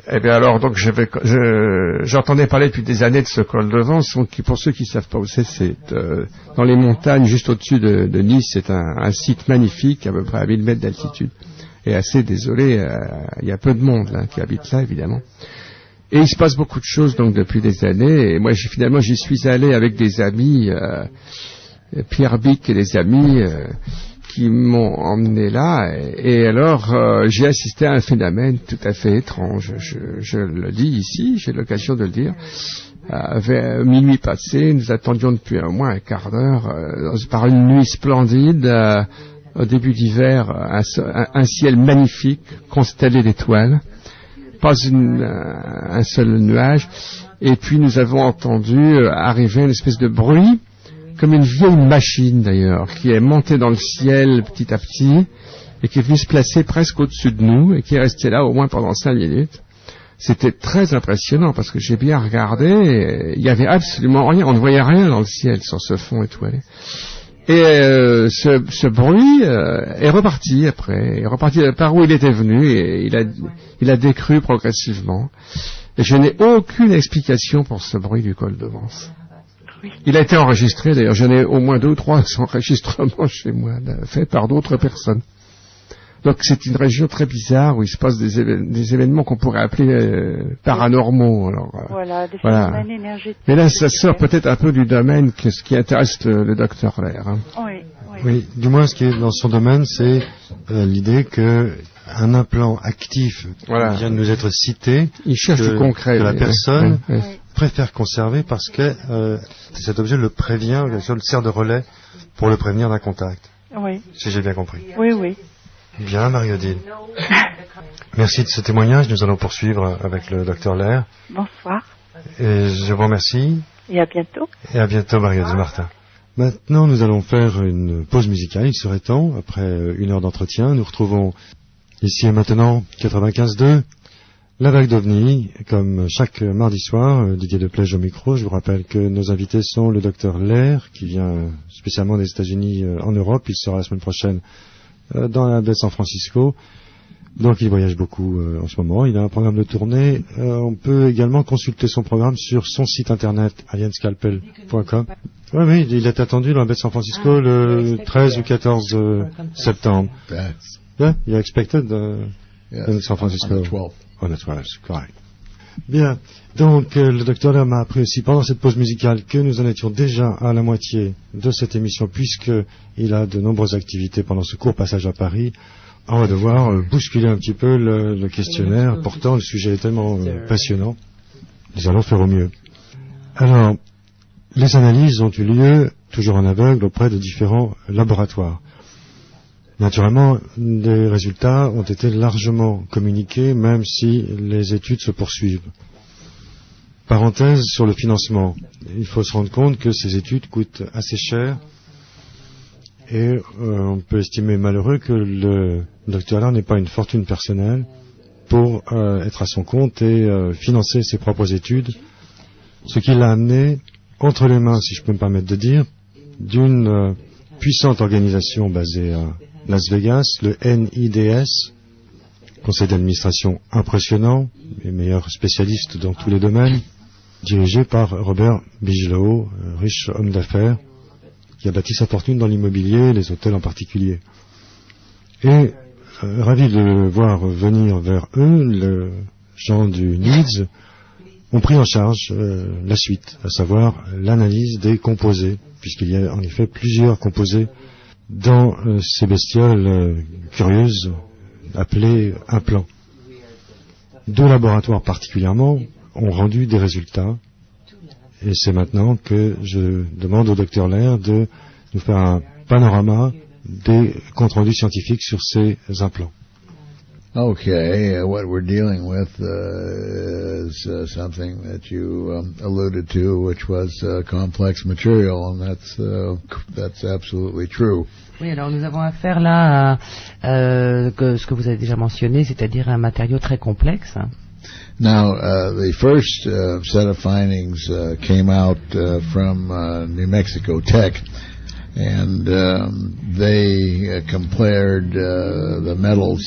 Eh bien alors, donc j'entendais parler depuis des années de ce col de Vence, qui, pour ceux qui ne savent pas où c'est dans les montagnes juste au-dessus de Nice. C'est un site magnifique, à peu près à 1000 mètres d'altitude. Et assez désolé, il y a peu de monde là, qui habite là, évidemment. Et il se passe beaucoup de choses donc depuis des années. Et moi, finalement, j'y suis allé avec des amis, Pierre Bic et des amis qui m'ont emmené là. Et alors, j'ai assisté à un phénomène tout à fait étrange. Je le dis ici, j'ai l'occasion de le dire. Vers minuit passé, nous attendions depuis au moins un quart d'heure, par une nuit splendide, au début d'hiver, un ciel magnifique, constellé d'étoiles. Pas un seul nuage, et puis nous avons entendu arriver une espèce de bruit, comme une vieille machine d'ailleurs, qui est montée dans le ciel petit à petit, et qui est venue se placer presque au-dessus de nous, et qui est restée là au moins pendant 5 minutes. C'était très impressionnant, parce que j'ai bien regardé, et il n'y avait absolument rien, on ne voyait rien dans le ciel sur ce fond étoilé. Et ce bruit est reparti après, par où il était venu, et il a décru progressivement. Et je n'ai aucune explication pour ce bruit du col de Vence. Il a été enregistré, d'ailleurs, j'en ai au moins 2 ou 3 enregistrements chez moi, faits par d'autres personnes. Donc c'est une région très bizarre où il se passe des événements qu'on pourrait appeler paranormaux. Alors, voilà, des phénomènes énergétiques. Mais là, ça sort peut-être un peu du domaine qui intéresse le docteur Lair. Hein. Oui, du moins ce qui est dans son domaine, c'est l'idée que un implant actif vient de nous être cité. Il cherche du concret. Que la personne préfère conserver parce que cet objet le prévient, le sert de relais pour le prévenir d'un contact. Oui. Si j'ai bien compris. Oui. Bien, Marie-Odile. Merci de ce témoignage. Nous allons poursuivre avec le docteur Lair. Bonsoir. Et je vous remercie. Et à bientôt. Et à bientôt, Marie-Odile Martin. Maintenant, nous allons faire une pause musicale. Il serait temps, après 1 heure d'entretien. Nous retrouvons ici et maintenant 95.2, La Vague d'OVNI, comme chaque mardi soir. Didier Deplège au micro. Je vous rappelle que nos invités sont le docteur Lair, qui vient spécialement des États-Unis en Europe. Il sera la semaine prochaine dans la baie de San Francisco. Donc il voyage beaucoup en ce moment. Il a un programme de tournée. On peut également consulter son programme sur son site internet alienscalpel.com. Oui, il est attendu dans la baie de San Francisco le 13 ou 14 septembre. Yeah, you're expected in San Francisco. On the 12th. On the 12th, correct. Bien. Donc le docteur Lair m'a appris aussi pendant cette pause musicale que nous en étions déjà à la moitié de cette émission, puisque il a de nombreuses activités pendant ce court passage à Paris. On va devoir bousculer un petit peu le questionnaire. Pourtant, le sujet est tellement passionnant. Nous allons faire au mieux. Alors, les analyses ont eu lieu, toujours en aveugle, auprès de différents laboratoires. Naturellement, les résultats ont été largement communiqués, même si les études se poursuivent. Parenthèse sur le financement. Il faut se rendre compte que ces études coûtent assez cher. Et on peut estimer malheureux que le docteur Lair n'ait pas une fortune personnelle pour être à son compte et financer ses propres études, ce qui l'a amené entre les mains, si je peux me permettre de dire, d'une puissante organisation basée à Las Vegas, le NIDS, conseil d'administration impressionnant, les meilleurs spécialistes dans tous les domaines, dirigé par Robert Bigelow, riche homme d'affaires, qui a bâti sa fortune dans l'immobilier, les hôtels en particulier. Et ravi de le voir venir vers eux, les gens du NIDS ont pris en charge la suite, à savoir l'analyse des composés, puisqu'il y a en effet plusieurs composés dans ces bestioles curieuses appelées implants. 2 laboratoires particulièrement ont rendu des résultats. Et c'est maintenant que je demande au docteur Lair de nous faire un panorama des comptes rendus scientifiques sur ces implants. Okay, what we're dealing with is something that you alluded to, which was complex material, and that's absolutely true. Oui, alors nous avons affaire là à ce que vous avez déjà mentionné, c'est-à-dire un matériau très complexe. Now, the first set of findings came out from New Mexico Tech, and they compared the metals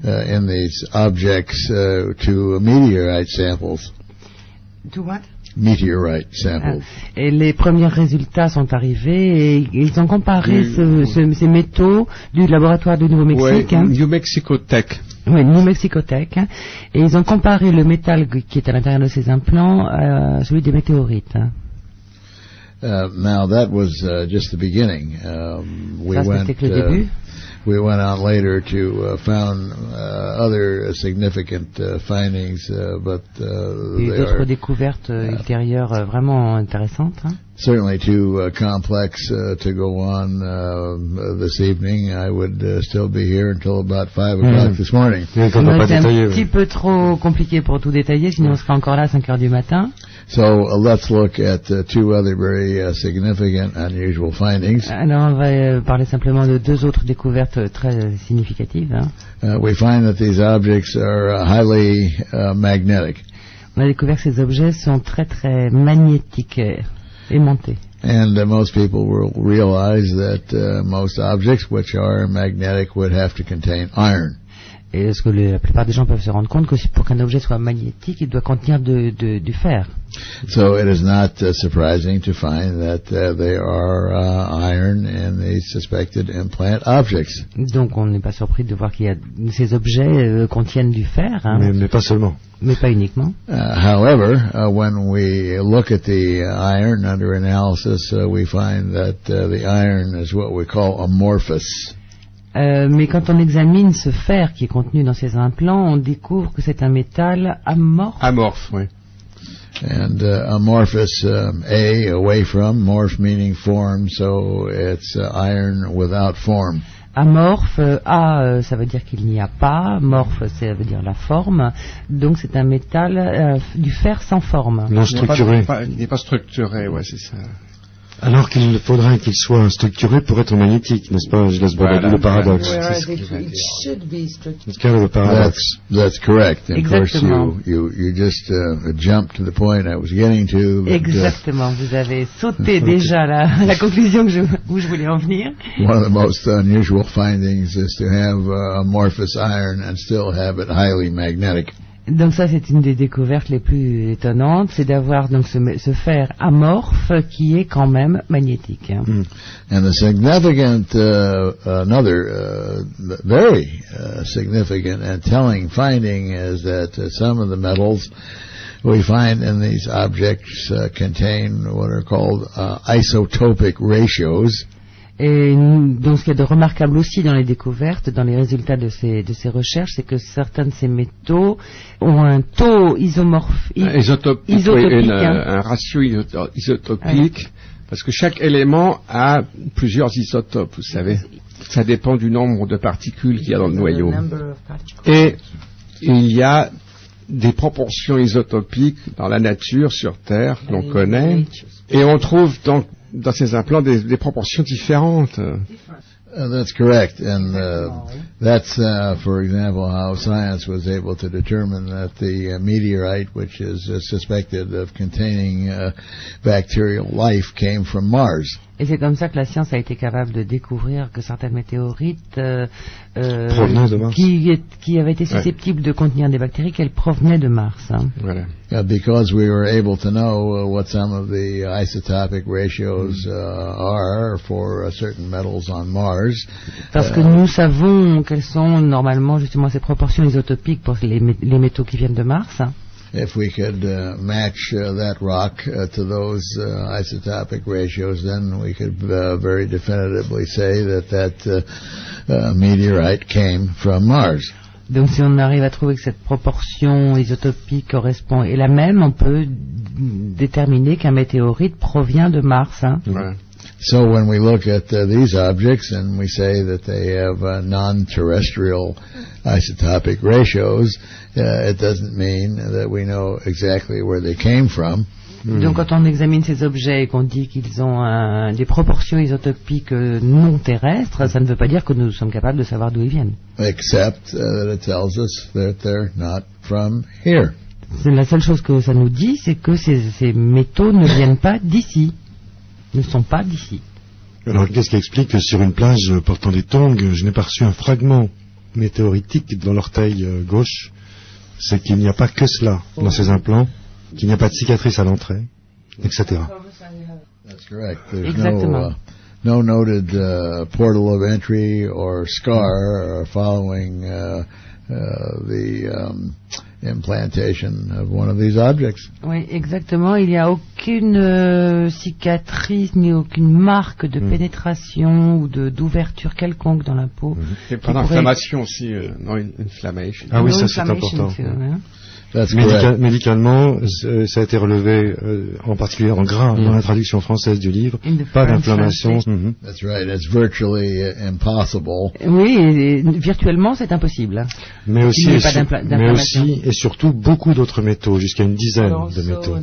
in these objects to meteorite samples. To what? Meteorite samples. Et les premiers résultats sont arrivés et ils ont comparé ces métaux du laboratoire du Nouveau-Mexique. New Mexico Tech. Oui, New Mexico Tech. Et ils ont comparé le métal qui est à l'intérieur de ces implants à celui des météorites. Now that was just the beginning. Ça, c'était que le début. We went on later to found other significant findings, but Il y a eu d'autres découvertes ultérieures vraiment intéressantes. Certainly too complex to go on this evening. I would still be here until about 5 o'clock this morning. C'est un petit peu trop compliqué pour tout détailler, sinon on sera encore là à 5 heures du matin. So let's look at 2 other very significant, unusual findings. Alors on va parler simplement de 2 autres découvertes très significatives. We find that these objects are highly magnetic. On a découvert que ces objets sont très très magnétiques, aimantés. And most people will realize that most objects which are magnetic would have to contain iron. Et ce que la plupart des gens peuvent se rendre compte que pour qu'un objet soit magnétique, il doit contenir du fer. So it is not surprising to find that there are iron in these suspected implant objects. Donc on n'est pas surpris de voir qu'il y a ces objets contiennent du fer. Mais pas seulement. Mais pas uniquement. However, when we look at the iron under analysis, we find that the iron is what we call amorphous. Mais quand on examine ce fer qui est contenu dans ces implants, on découvre que c'est un métal amorphe. Amorphe, oui. And amorphous, away from, morph meaning form, so it's iron without form. Amorphe, ça veut dire qu'il n'y a pas, morphe, ça veut dire la forme, donc c'est un métal du fer sans forme. Non structuré. Il n'est pas structuré, ouais, c'est ça. Alors qu'il faudrait qu'il soit structuré pour être magnétique, n'est-ce pas, Gildas Bordet, le paradoxe. It's kind of a paradox. That's correct. And of course, Exactement. you just jumped to the point I was getting to. But, Exactement, vous avez sauté déjà la conclusion où je voulais en venir. one of the most unusual findings is to have amorphous iron and still have it highly magnetic. Donc ça, c'est une des découvertes les plus étonnantes, c'est d'avoir donc ce fer amorphe qui est quand même magnétique. And the significant, another very significant and telling finding is that some of the metals we find in these objects contain what are called isotopic ratios. Et donc ce qu'il y a de remarquable aussi dans les découvertes, dans les résultats de ces recherches, c'est que certains de ces métaux ont un taux isotopique, Un ratio isotopique, parce que chaque élément a plusieurs isotopes, vous savez. Ça dépend du nombre de particules qu'il y a dans le noyau. Et il y a des proportions isotopiques dans la nature, sur Terre, que l'on connaît, et on trouve donc dans ces implants des proportions différentes. That's correct, and that's, for example, how science was able to determine that the meteorite, which is suspected of containing bacterial life, came from Mars. Et c'est comme ça que la science a été capable de découvrir que certaines météorites provenaient de Mars. qui avaient été susceptibles de contenir des bactéries, qu'elles provenaient de Mars. Voilà. Because we were able to know what some of the isotopic ratios are for certain metals on Mars. Parce que nous savons quelles sont normalement justement ces proportions isotopiques pour les métaux qui viennent de Mars. If we could match that rock to those isotopic ratios, then we could very definitively say that meteorite came from Mars. Donc si on arrive à trouver que cette proportion isotopique correspond est la même, on peut déterminer qu'un météorite provient de Mars. Voilà. So when we look at these objects and we say that they have non-terrestrial isotopic ratios, it doesn't mean that we know exactly where they came from. Donc quand on examine ces objets et qu'on dit qu'ils ont des proportions isotopiques non terrestres, ça ne veut pas dire que nous sommes capables de savoir d'où ils viennent. Except that it tells us that they're not from here. C'est la seule chose que ça nous dit, c'est que ces métaux ne viennent pas d'ici. Ne sont pas d'ici. Alors qu'est-ce qui explique que sur une plage portant des tongs, je n'ai pas reçu un fragment météoritique dans l'orteil gauche? C'est qu'il n'y a pas que cela dans ces implants, qu'il n'y a pas de cicatrice à l'entrée, etc. That's correct. Exactement. No noted portal of entry or scar following the implantation of one of these objects. Oui, exactement. Il n'y a aucune cicatrice ni aucune marque de pénétration ou d'ouverture quelconque dans la peau. Et pas d'inflammation aussi, non, une inflammation. Ah oui, ça c'est important. That's Médicalement, ça a été relevé en particulier en gras dans la traduction française du livre. Pas d'inflammation. That's right. It's virtually impossible. Oui, et virtuellement c'est impossible. Mais aussi, Il n'y a pas mais aussi et surtout beaucoup d'autres métaux, jusqu'à une dizaine de métaux.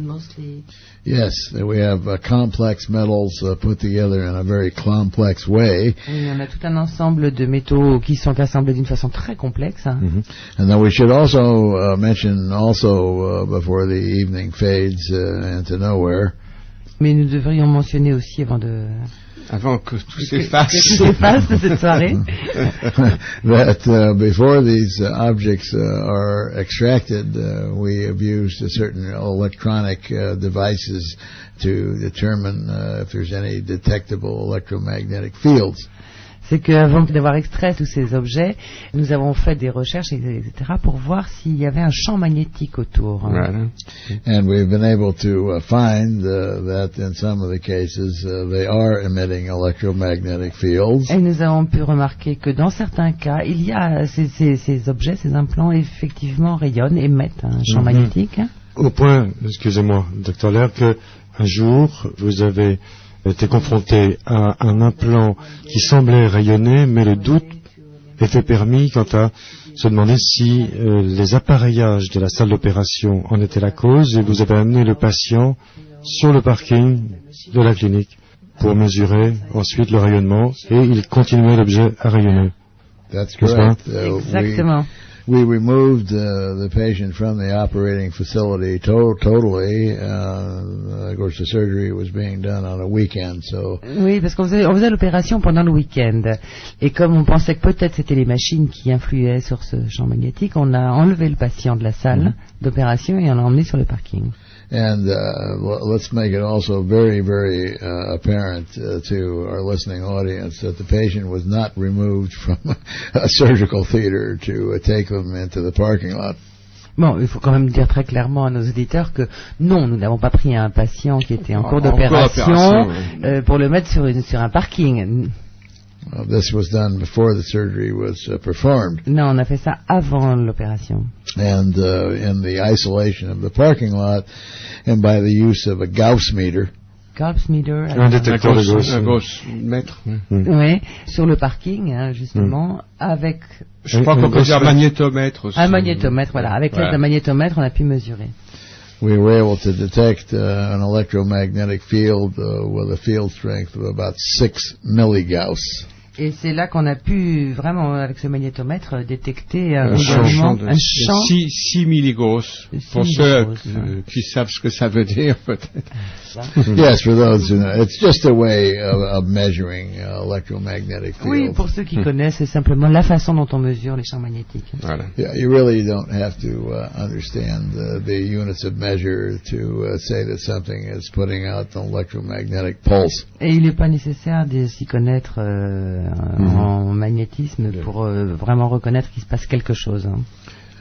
Yes, we have complex metals put together in a very complex way. Oui, on a tout un ensemble de métaux qui sont assemblés d'une façon très complexe. And then we should also mention before the evening fades into nowhere. Mais nous devrions mentionner aussi Avant que tout s'efface. De cette soirée. That before these objects are extracted, we have used certain electronic devices to determine if there's any detectable electromagnetic fields. C'est qu'avant d'avoir extrait tous ces objets, nous avons fait des recherches, etc., pour voir s'il y avait un champ magnétique autour. Voilà. And we've been able to find that in some of the cases they are emitting electromagnetic fields. Et nous avons pu remarquer que dans certains cas, il y a ces objets, ces implants, effectivement rayonnent, émettent un champ magnétique. Au point, excusez-moi, Dr. Lair, que un jour, vous avez était confronté à un implant qui semblait rayonner, mais le doute était permis quant à se demander si les appareillages de la salle d'opération en étaient la cause, et vous avez amené le patient sur le parking de la clinique pour mesurer ensuite le rayonnement, et il continuait l'objet à rayonner. That's correct. Exactement. We removed the patient from the operating facility totally. Of course, the surgery was being done on a weekend, so. Oui, parce qu'on faisait l'opération pendant le week-end. Et comme on pensait que peut-être c'était les machines qui influaient sur ce champ magnétique, on a enlevé le patient de la salle d'opération et on l'a emmené sur le parking. And let's make it also very, very apparent to our listening audience that the patient was not removed from a surgical theater to take them into the parking lot. Bon, il faut quand même dire très clairement à nos auditeurs que non, nous n'avons pas pris un patient qui était en cours d'opération pour le mettre sur un parking. This was done before the surgery was performed. Non, on a fait ça avant l'opération. And in the isolation of the parking lot, and by the use of a Gauss meter. Gauss meter. Un détecteur de Gauss. Un Gauss mètre. Oui, sur le parking, hein, justement, avec. Je crois qu'on peut dire un magnétomètre aussi. Un magnétomètre, voilà. Avec l'aide d'un magnétomètre, on a pu mesurer. We were able to detect an electromagnetic field with a field strength of about 6 milligauss. Et c'est là qu'on a pu vraiment, avec ce magnétomètre, détecter un champ un champ 6 milligauss. Pour ceux qui savent ce que ça veut dire, peut-être. Yes, for those who know, it's just a way of measuring electromagnetic fields. Oui, pour ceux qui connaissent, c'est simplement la façon dont on mesure les champs magnétiques. Voilà. Yeah, you really don't have to understand the units of measure to say that something is putting out an electromagnetic pulse. Et il n'est pas nécessaire de s'y connaître en magnétisme pour vraiment reconnaître qu'il se passe quelque chose. Hein.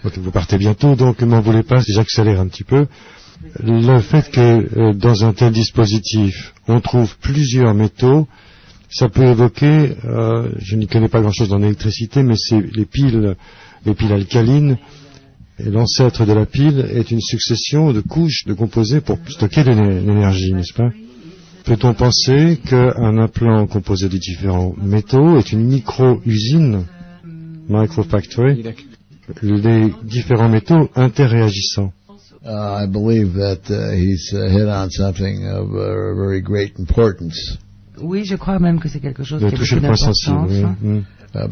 Vous partez bientôt, donc ne m'en voulez pas si j'accélère un petit peu. Le fait que dans un tel dispositif, on trouve plusieurs métaux, ça peut évoquer, je n'y connais pas grand-chose dans l'électricité, mais c'est les piles alcalines, et l'ancêtre de la pile est une succession de couches de composés pour stocker l'énergie, n'est-ce pas? Peut-on penser qu'un implant composé de différents métaux est une micro-usine, microfactory, les différents métaux interréagissant? I believe that he's hit on something of very great importance. Oui, je crois même que c'est quelque chose qui a beaucoup d'importance.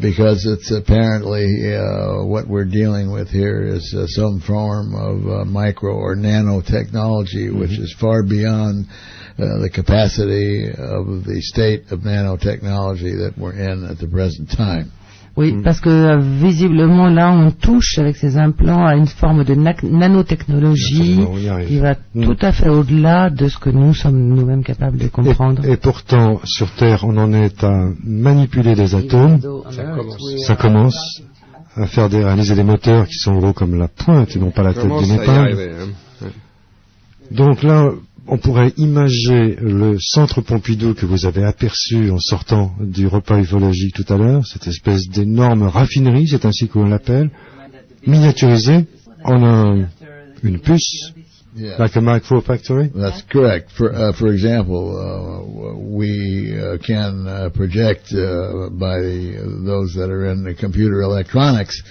Because it's apparently what we're dealing with here is some form of micro or nanotechnology, which is far beyond the capacity of the state of nanotechnology that we're in at the present time. Oui, parce que visiblement là on touche avec ces implants à une forme de nanotechnologie qui va tout à fait au-delà de ce que nous sommes nous-mêmes capables de comprendre. Et pourtant, sur Terre, on en est à manipuler des atomes. Ça commence à réaliser des moteurs qui sont gros comme la pointe et non pas la tête d'une épingle. Donc là, on pourrait imager le centre Pompidou que vous avez aperçu en sortant du repas ufologique tout à l'heure, cette espèce d'énorme raffinerie, c'est ainsi qu'on l'appelle, miniaturisée en une puce, like a microfactory. That's correct. For example, we can project by those that are in the computer electronics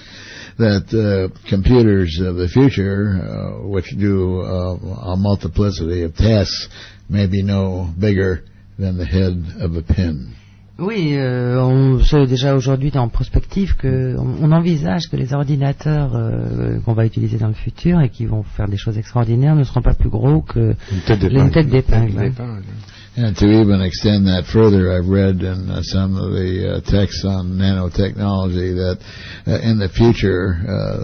that computers of the future, which do a multiplicity of tasks, may be no bigger than the head of a pin. Oui, on sait déjà aujourd'hui en prospective qu'on envisage que les ordinateurs qu'on va utiliser dans le futur et qui vont faire des choses extraordinaires ne seront pas plus gros que une tête d'épingle. And to even extend that further, I've read in some of the texts on nanotechnology that in the future,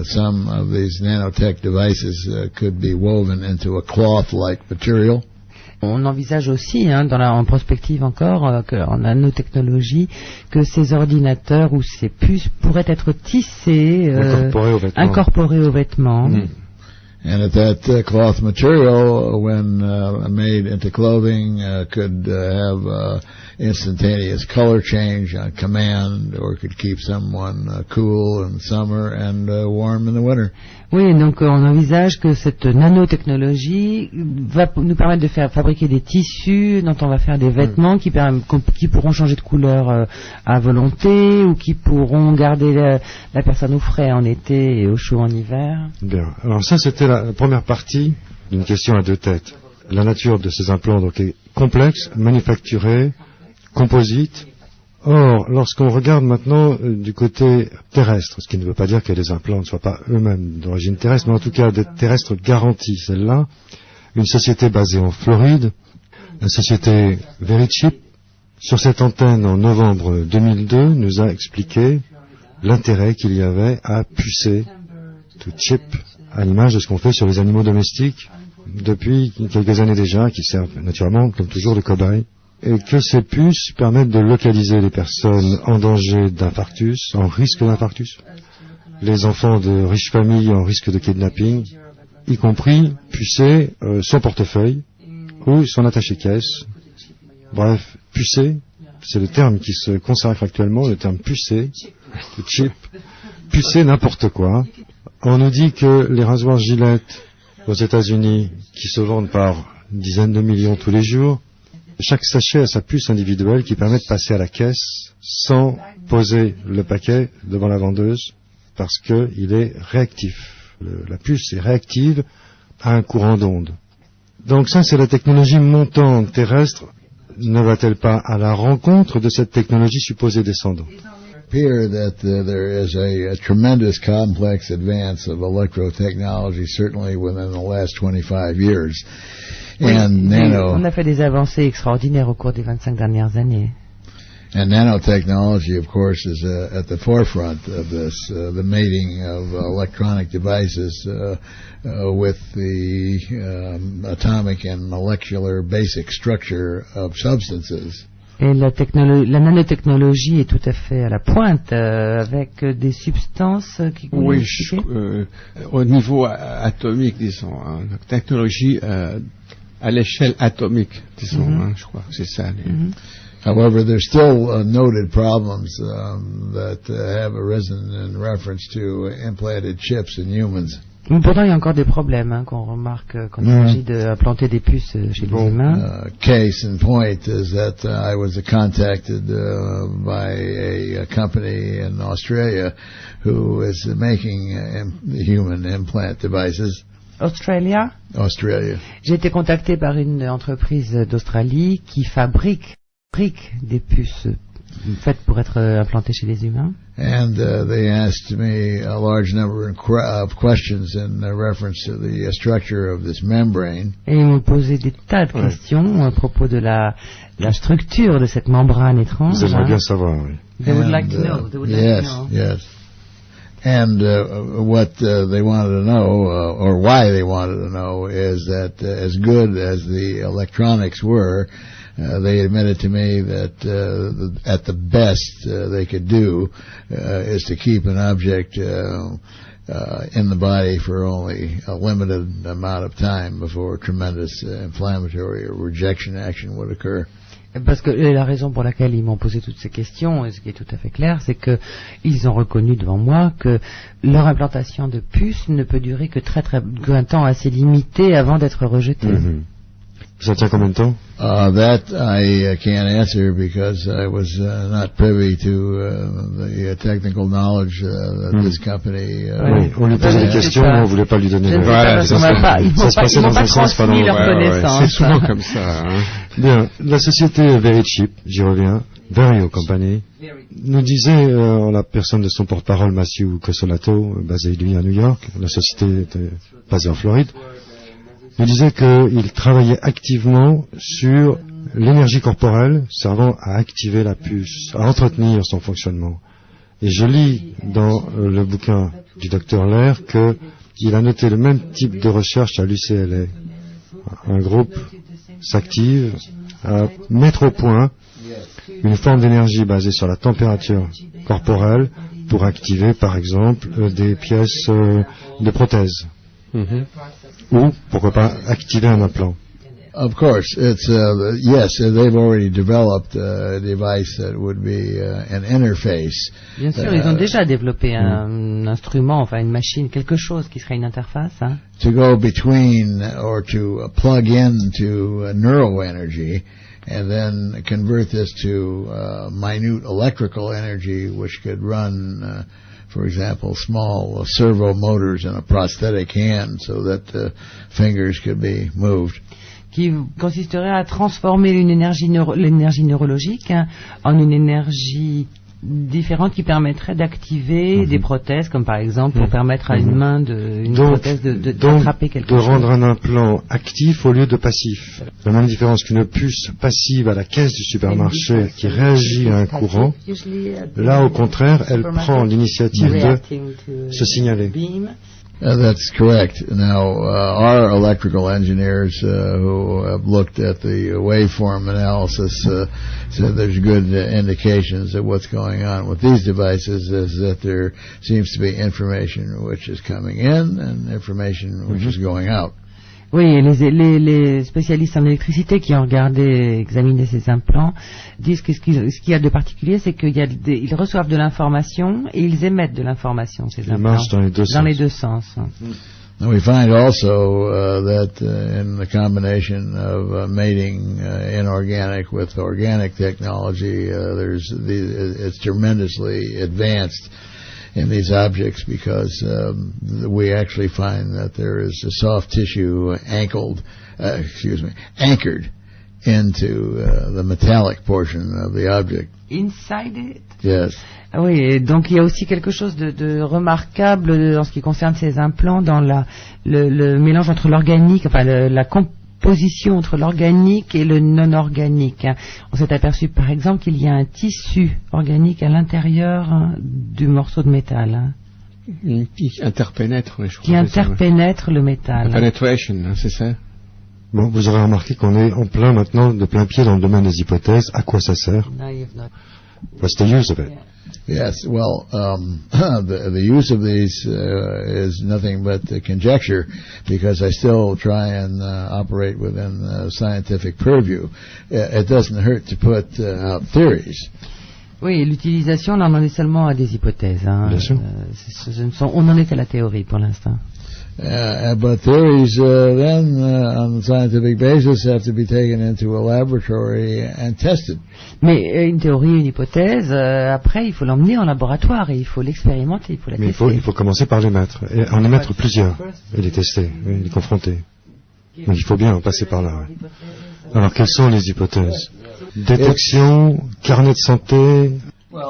some of these nanotech devices could be woven into a cloth-like material. On envisage aussi, en prospective encore, en nanotechnologie, que ces ordinateurs ou ces puces pourraient être tissés, incorporés aux vêtements. And that cloth material, when made into clothing, could have instantaneous color change on command, or could keep someone cool in summer and warm in the winter. Oui, donc on envisage que cette nanotechnologie va nous permettre de fabriquer des tissus dont on va faire des vêtements qui pourront changer de couleur à volonté, ou qui pourront garder la personne au frais en été et au chaud en hiver. Bien. Alors ça, c'était la première partie d'une question à deux têtes. La nature de ces implants donc est complexe, manufacturée, composite. Or, lorsqu'on regarde maintenant du côté terrestre, ce qui ne veut pas dire que les implants ne soient pas eux-mêmes d'origine terrestre, mais en tout cas des terrestres garantis, celle-là, une société basée en Floride, la société Verichip, sur cette antenne en novembre 2002, nous a expliqué l'intérêt qu'il y avait à pucer tout chip, à l'image de ce qu'on fait sur les animaux domestiques depuis quelques années déjà, qui servent naturellement, comme toujours, de cobayes. Et que ces puces permettent de localiser les personnes en danger d'infarctus, en risque d'infarctus, les enfants de riches familles en risque de kidnapping, y compris pucer son portefeuille ou son attaché-caisse. Bref, pucer, c'est le terme qui se consacre actuellement, le terme pucer, le chip, pucer n'importe quoi. On nous dit que les rasoirs Gillette aux États-Unis, qui se vendent par dizaines de millions tous les jours, chaque sachet a sa puce individuelle qui permet de passer à la caisse sans poser le paquet devant la vendeuse, parce qu'il est réactif. La puce est réactive à un courant d'onde. Donc ça, c'est la technologie montante terrestre. Ne va-t-elle pas à la rencontre de cette technologie supposée descendante? Appear that there is a tremendous complex advance of electrotechnology, certainly within the last 25 years. Oui, on a fait des avancées extraordinaires au cours des 25 dernières années. And nanotechnology, of course, is at the forefront of this, the mating of electronic devices with the atomic and molecular basic structure of substances. Et la nanotechnologie est tout à fait à la pointe avec des substances qui... Oui, au niveau atomique, disons, hein, technologie à l'échelle atomique, disons, hein, je crois que c'est ça. However, there's still noted problems that have arisen in reference to implanted chips in humans. Pourtant, il y a encore des problèmes qu'on remarque quand il s'agit d'implanter des puces chez les humains. Case in point is that I was contacted by a company in Australia who is making human implant devices. Australia. J'ai été contacté par une entreprise d'Australie qui fabrique des puces faites pour être implantées chez les humains. And they asked me a large number of questions in reference to the structure of this membrane. Et ils m'ont posé des tas de questions à propos de la structure de cette membrane étrange. Vous aimeriez bien savoir, oui. They would like to know. Yes. And what they wanted to know, or why they wanted to know, is that as good as the electronics were, they admitted to me that at the best they could do is to keep an object in the body for only a limited amount of time before tremendous inflammatory or rejection action would occur. Parce que la raison pour laquelle ils m'ont posé toutes ces questions, et ce qui est tout à fait clair, c'est que ils ont reconnu devant moi que leur implantation de puces ne peut durer qu'un temps assez limité avant d'être rejetée. Ça tient combien de temps? That I can't answer because I was not privy to the technical knowledge that this company. Oui, on lui posait des questions, on ne voulait pas lui donner. Voilà, ils m'ont pas transmis leur connaissance. C'est souvent comme ça. Hein. Bien, la société Verichip, j'y reviens, Verio Company, nous disait en la personne de son porte-parole, Matthew Cosolato, basé lui à New York, la société était basée en Floride. Il disait qu'il travaillait activement sur l'énergie corporelle servant à activer la puce, à entretenir son fonctionnement. Et je lis dans le bouquin du Dr Lair qu'il a noté le même type de recherche à l'UCLA. Un groupe s'active à mettre au point une forme d'énergie basée sur la température corporelle pour activer, par exemple, des pièces de prothèses. Ou, pourquoi pas, activer un implant. Of course, it's yes. They've already developed a device that would be an interface. Bien sûr, ils ont déjà développé un instrument, enfin une machine, quelque chose qui serait une interface. Hein. To go between or to plug into neural energy, and then convert this to minute electrical energy, which could run. For example, small servo motors in a prosthetic hand, so that the fingers could be moved. Qui consisterait à transformer l'énergie neurologique en une énergie différente qui permettrait d'activer des prothèses, comme par exemple pour permettre à une main prothèse d'attraper quelque chose. De rendre un implant actif au lieu de passif. La même différence qu'une puce passive à la caisse du supermarché qui réagit à un courant, là au contraire, elle prend l'initiative de se signaler. That's correct. Now, our electrical engineers who have looked at the waveform analysis said there's good indications that what's going on with these devices is that there seems to be information which is coming in and information which is going out. Oui, et les spécialistes en électricité qui ont examiné ces implants disent que ce qu'il y a de particulier, c'est qu'ils reçoivent de l'information et ils émettent de l'information, ces implants. Ils marchent dans les deux sens. And we find also that in the combination of mating inorganic with organic technology, it's tremendously advanced in these objects because we actually find that there is a soft tissue anchored into the metallic portion of the object. Inside it? Yes. Ah oui, et donc il y a aussi quelque chose de remarquable en ce qui concerne ces implants dans le mélange entre l'organique, enfin la composition entre l'organique et le non-organique. On s'est aperçu par exemple qu'il y a un tissu organique à l'intérieur du morceau de métal. Qui interpénètre, le métal. Penetration, c'est ça. Bon, vous aurez remarqué qu'on est en plein maintenant, de plein pied dans le domaine des hypothèses. À quoi ça sert? What's the use of it? Yes, well, the use of these is nothing but conjecture, because I still try and operate within scientific purview. It doesn't hurt to put out theories. Oui, l'utilisation, là, on en est seulement à des hypothèses. Hein. Bien sûr. On en est à la théorie pour l'instant. But theories then, on a scientific basis, have to be taken into a laboratory and tested. Mais une théorie, une hypothèse, après, il faut l'emmener en laboratoire et il faut l'expérimenter, il faut la tester. Mais il faut commencer par les mettre, et en émettre plusieurs, et les tester, et les confronter. Donc il faut bien passer par là. Ouais. Alors, quelles sont les hypothèses? Détection, carnet de santé...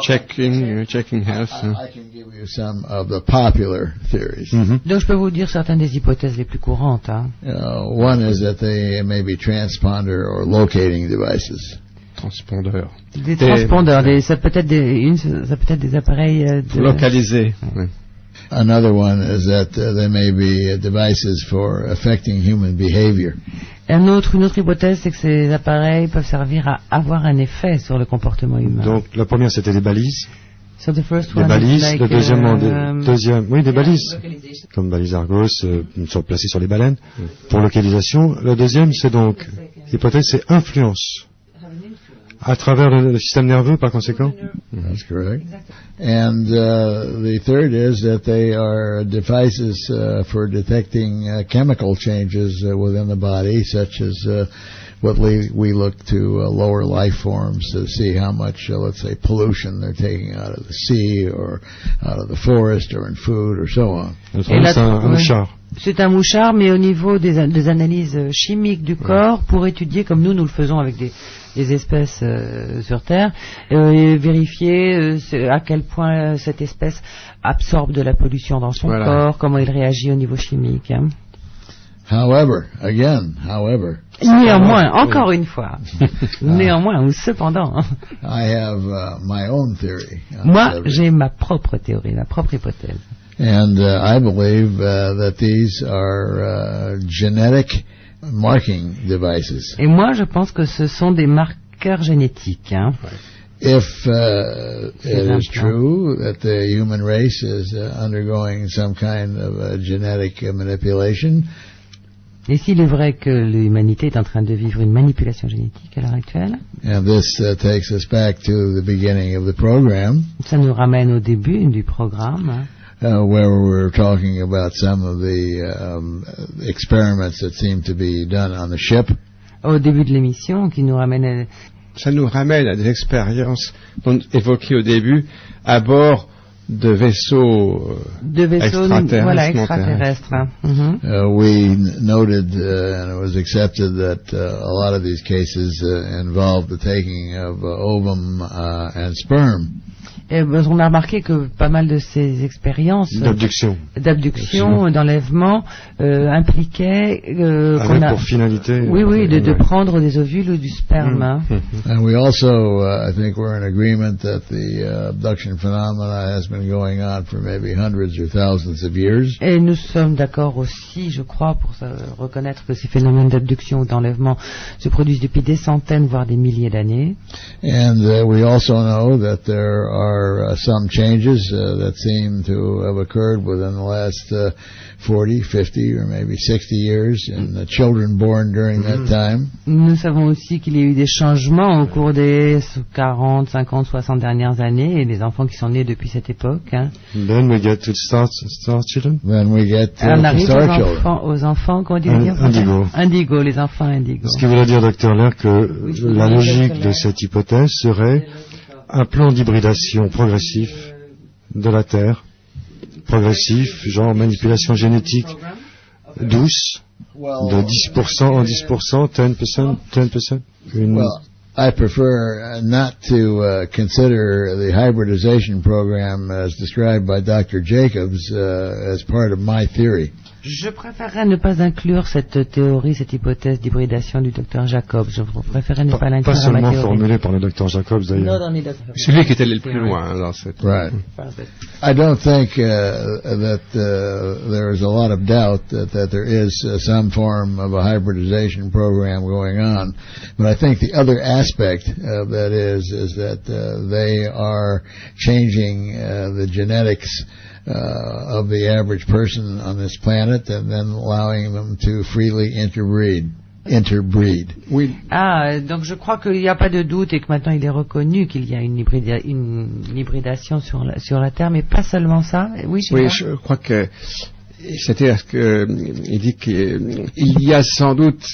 Checking health. I can give you some of the popular theories. Donc je peux vous dire certaines des hypothèses les plus courantes. Hein. One is that they may be transponder or locating devices. Transpondeurs. Des transpondeurs, ça peut être des appareils localisés. Ouais. Another one is that there may be devices for affecting human behavior. Une autre hypothèse, c'est que ces appareils peuvent servir à avoir un effet sur le comportement humain. Donc la première, c'était des balises. So the first des one balises. Like, le deuxième, des balises, comme balises Argos, sont placées sur les baleines pour localisation. Le deuxième, c'est donc l'hypothèse, c'est influence. À travers le système nerveux, par conséquent. That's correct. And the third is that they are devices for detecting chemical changes within the body, such as what we look to lower life forms to see how much, let's say, pollution they're taking out of the sea or out of the forest or in food or so on. C'est un mouchard. C'est un mouchard, mais au niveau des analyses chimiques du corps, pour étudier, comme nous le faisons avec des espèces sur Terre, et vérifier à quel point cette espèce absorbe de la pollution dans son corps, comment il réagit au niveau chimique. Hein. However, néanmoins, encore une fois, néanmoins ou cependant, I have my own theory. Moi, j'ai ma propre théorie, ma propre hypothèse. And I believe that these are genetic marking devices. Et moi, je pense que ce sont des marqueurs génétiques. Hein. If it is true that the human race is undergoing some kind of genetic manipulation, et s'il est vrai que l'humanité est en train de vivre une manipulation génétique à l'heure actuelle, and this takes us back to the beginning of the program, ça nous ramène au début du programme, where we were talking about some of the experiments that seem to be done on the ship. au début de l'émission, qui nous ramène Ça nous ramène à des expériences évoquées au début à bord de vaisseaux extraterrestres. We noted, and it was accepted, that a lot of these cases involved the taking of ovum and sperm. Et on a remarqué que pas mal de ces expériences d'abduction, d'enlèvement impliquaient pour finalité de prendre des ovules ou du sperme. And we also, I think, we're in agreement that the abduction phenomena has been going on for maybe hundreds or thousands of years. Et nous sommes d'accord aussi, je crois, pour reconnaître que ces phénomènes d'abduction ou d'enlèvement se produisent depuis des centaines, voire des milliers d'années. And we also know that there are some changes that seem to have occurred within the last 40, 50, or maybe 60 years in the children born during that time. Nous savons aussi qu'il y a eu des changements au cours des 40, 50, 60 dernières années et les enfants qui sont nés depuis cette époque. Then we get to star children. Then we get to on arrive star children. aux enfants, comment dire Indigo, les enfants indigo. Ce qui veut dire, docteur Lair, que la logique de cette hypothèse serait un plan d'hybridation progressif de la Terre, progressif, genre manipulation génétique douce, de 10% en 10%, 10%. Well, I prefer not to consider the hybridization program as described by Dr. Jacobs as part of my theory. Je préférerais ne pas inclure cette théorie, cette hypothèse d'hybridation du Dr. Jacobs. Je préférerais ne pas l'inclure dans ma théorie. Pas seulement formulée par le Dr. Jacobs, d'ailleurs. Celui qui est allé le plus loin dans cette... Right. I don't think that there is a lot of doubt that there is some form of a hybridization program going on. But I think the other aspect of that is that they are changing the genetics of the average person on this planet and then allowing them to freely interbreed. Oui. Donc je crois qu'il n'y a pas de doute et que maintenant il est reconnu qu'il y a une hybridation sur la Terre, mais pas seulement ça. Oui, je crois que c'est-à-dire qu'il dit qu'il y a sans doute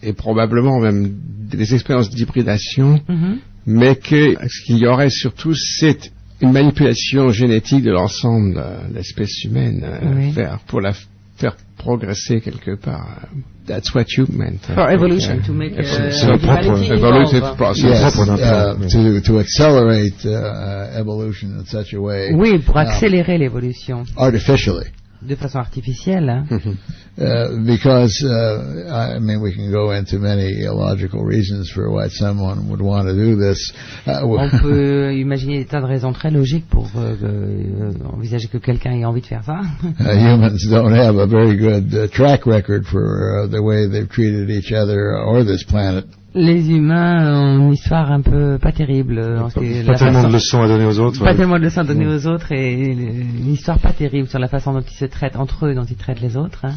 et probablement même des expériences d'hybridation, mais que ce qu'il y aurait surtout c'est une manipulation génétique de l'ensemble de l'espèce humaine pour la faire progresser quelque part. That's what you meant. For evolution, to make evolutive process. Yes, to accelerate evolution in such a way. Oui, pour accélérer l'évolution. Artificially. De façon artificielle. Because, I mean, we can go into many logical reasons for why someone would want to do this. On peut imaginer des tas de raisons très logiques pour envisager que quelqu'un ait envie de faire ça. Humans don't have a very good track record for the way they've treated each other or this planet. Les humains ont une histoire un peu pas terrible. Pas tellement de leçons à donner aux autres. Pas tellement de leçons à donner aux autres et une histoire pas terrible sur la façon dont ils se traitent entre eux, dont ils traitent les autres.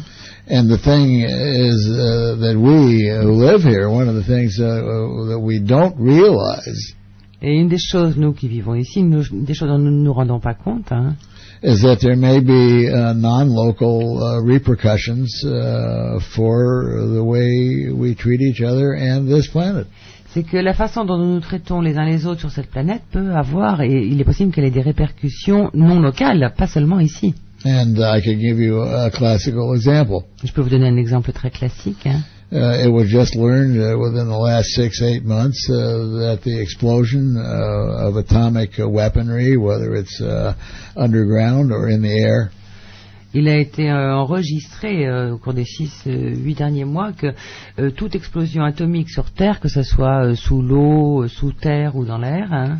And the thing is that we who live here, one of the things that we don't realize. Et une des choses, nous qui vivons ici, des choses dont nous ne nous rendons pas compte, is that there may be non-local repercussions for the way we treat each other and this planet. C'est que la façon dont nous nous traitons les uns les autres sur cette planète peut avoir, et il est possible qu'elle ait des répercussions non locales, pas seulement ici. And I can give you a classical example. Je peux vous donner un exemple très classique. It was just learned within the last 6-8 months that the explosion of atomic weaponry, whether it's underground or in the air. Il a été enregistré au cours des 6-8 derniers mois que toute explosion atomique sur Terre, que ce soit sous l'eau, sous terre ou dans l'air,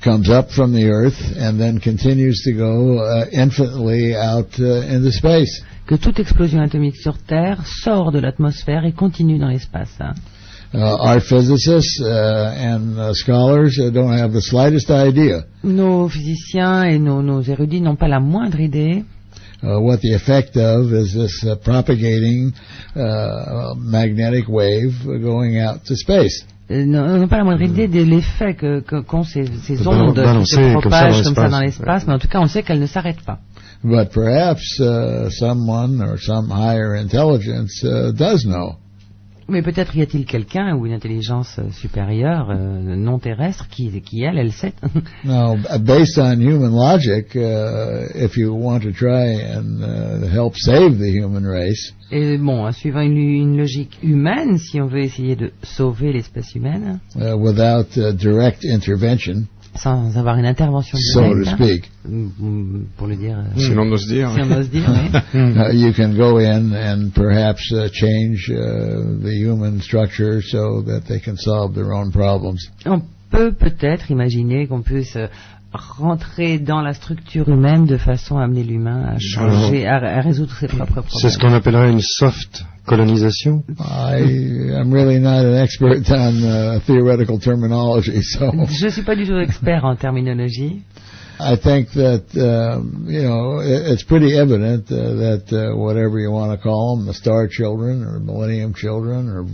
comes up from the earth and then continues to go infinitely out into space. Que toute explosion atomique sur Terre sort de l'atmosphère et continue dans l'espace. Our physicists and scholars don't have the slightest idea Nos physiciens et nos érudits n'ont pas la moindre idée what the effect of is this propagating magnetic wave going out to space. n'ont pas la moindre idée de l'effet qu'ont ces ondes qui balancer se comme ça propagent dans comme ça dans l'espace. l'espace, mais en tout cas on sait qu'elles ne s'arrêtent pas. But perhaps someone or some higher intelligence does know. Mais peut-être y a-t-il quelqu'un ou une intelligence supérieure non terrestre qui elle sait. Now, based on human logic, if you want to try and help save the human race, Et bon, suivant une logique humaine, si on veut essayer de sauver l'espèce humaine, without direct intervention, sans avoir une intervention so to directe, speak, pour le dire, Si l'on ose dire. si on ose dire, oui. you can go in and perhaps change the human structure so that they can solve their own problems. On peut peut-être imaginer qu'on puisse rentrer dans la structure humaine de façon à amener l'humain à changer, à résoudre ses propres problèmes. C'est ce qu'on appellerait une soft colonisation. I'm really not an expert on theoretical terminology, so Je ne suis pas du tout expert en terminologie. I think that it's pretty evident that whatever you want to call them, the star children or millennium children or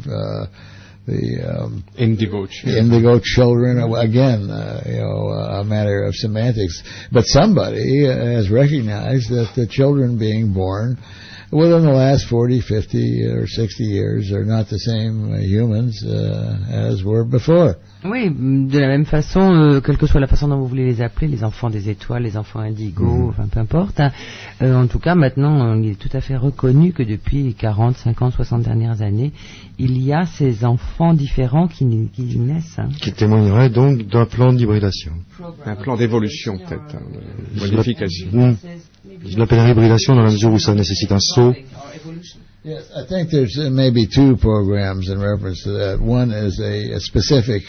the Indigo. indigo children, again, a matter of semantics. But somebody has recognized that the children being born within the last 40, 50, or 60 years are not the same humans as were before. Oui, de la même façon, quelle que soit la façon dont vous voulez les appeler, les enfants des étoiles, les enfants indigo, enfin peu importe. En tout cas, maintenant, il est tout à fait reconnu que depuis 40, 50, 60 dernières années, il y a ces enfants différents qui naissent. Qui témoignerait donc d'un plan d'hybridation. Un plan d'évolution, peut-être. Modification. Je l'appellerais hybridation dans la mesure où ça nécessite un saut. Yes, I think there's maybe two programs in reference to that. One is a specific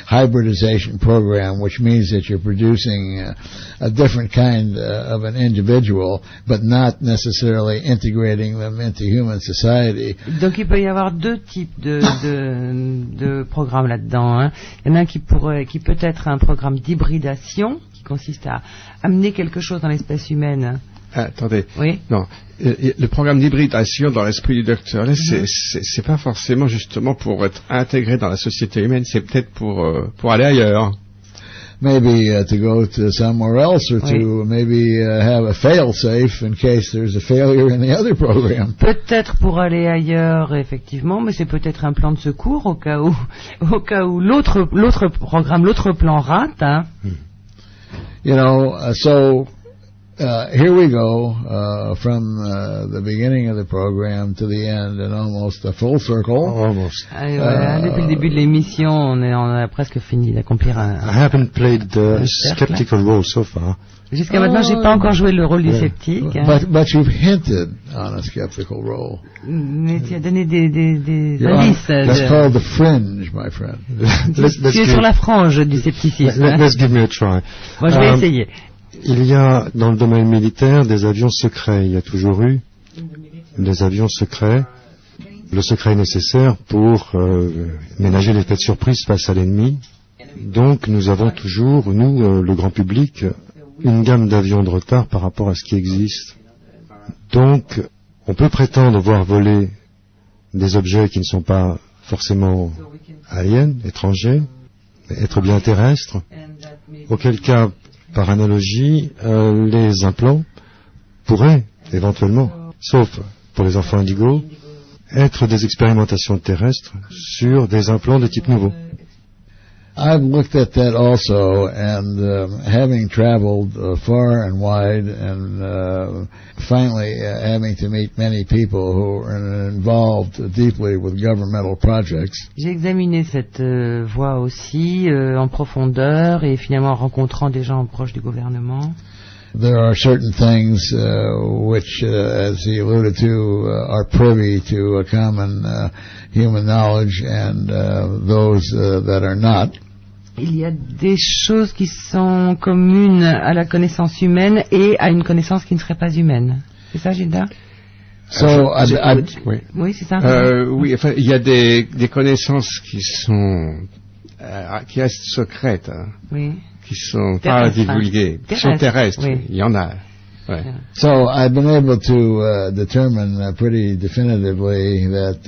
hybridization program, which means that you're producing a different kind of an individual, but not necessarily integrating them into human society. Donc il peut y avoir deux types de programmes là-dedans. Hein. Il y en a un qui peut être un programme d'hybridation, qui consiste à amener quelque chose dans l'espèce humaine. Attendez. Oui. Non. Le programme d'hybridation dans l'esprit du docteur, là, c'est pas forcément justement pour être intégré dans la société humaine, c'est peut-être pour aller ailleurs. Maybe to go to somewhere else or to maybe have a fail-safe in case there's a failure in the other program. Peut-être pour aller ailleurs, effectivement, mais c'est peut-être un plan de secours au cas où l'autre programme, l'autre plan rate. Hein. So here we go from the beginning of the program to the end and almost a full circle. Almost. Voilà, depuis le début de l'émission, on a presque fini d'accomplir I haven't played the skeptical role so far. Jusqu'à maintenant, j'ai pas encore joué le rôle du sceptique. Hein. But you've hinted on a skeptical role. Mais tu as donné des indices. That's called the fringe, my friend. Tu es sur la frange du scepticisme. Let's give me a try. Moi, je vais essayer. Il y a dans le domaine militaire des avions secrets. Il y a toujours eu des avions secrets. Le secret est nécessaire pour ménager l'effet de surprise face à l'ennemi. Donc nous avons toujours, le grand public, une gamme d'avions de retard par rapport à ce qui existe. Donc on peut prétendre voir voler des objets qui ne sont pas forcément aliens, étrangers, mais être bien terrestres, auquel cas, par analogie, les implants pourraient éventuellement, sauf pour les enfants indigo, être des expérimentations terrestres sur des implants de type nouveau. I've looked at that also, and having traveled far and wide, and finally having to meet many people who are involved deeply with governmental projects. J'ai examiné cette voie aussi en profondeur et finalement en rencontrant des gens proches du gouvernement. There are certain things which, as he alluded to, are privy to a common human knowledge, and those that are not. Il y a des choses qui sont communes à la connaissance humaine et à une connaissance qui ne serait pas humaine. C'est ça, Gilda? Oui, c'est ça. Oui, enfin, il y a des connaissances qui restent secrètes, hein, oui. qui sont pas divulguées, qui sont terrestres. Oui. Il y en a. Ouais. So I've been able to determine pretty definitively that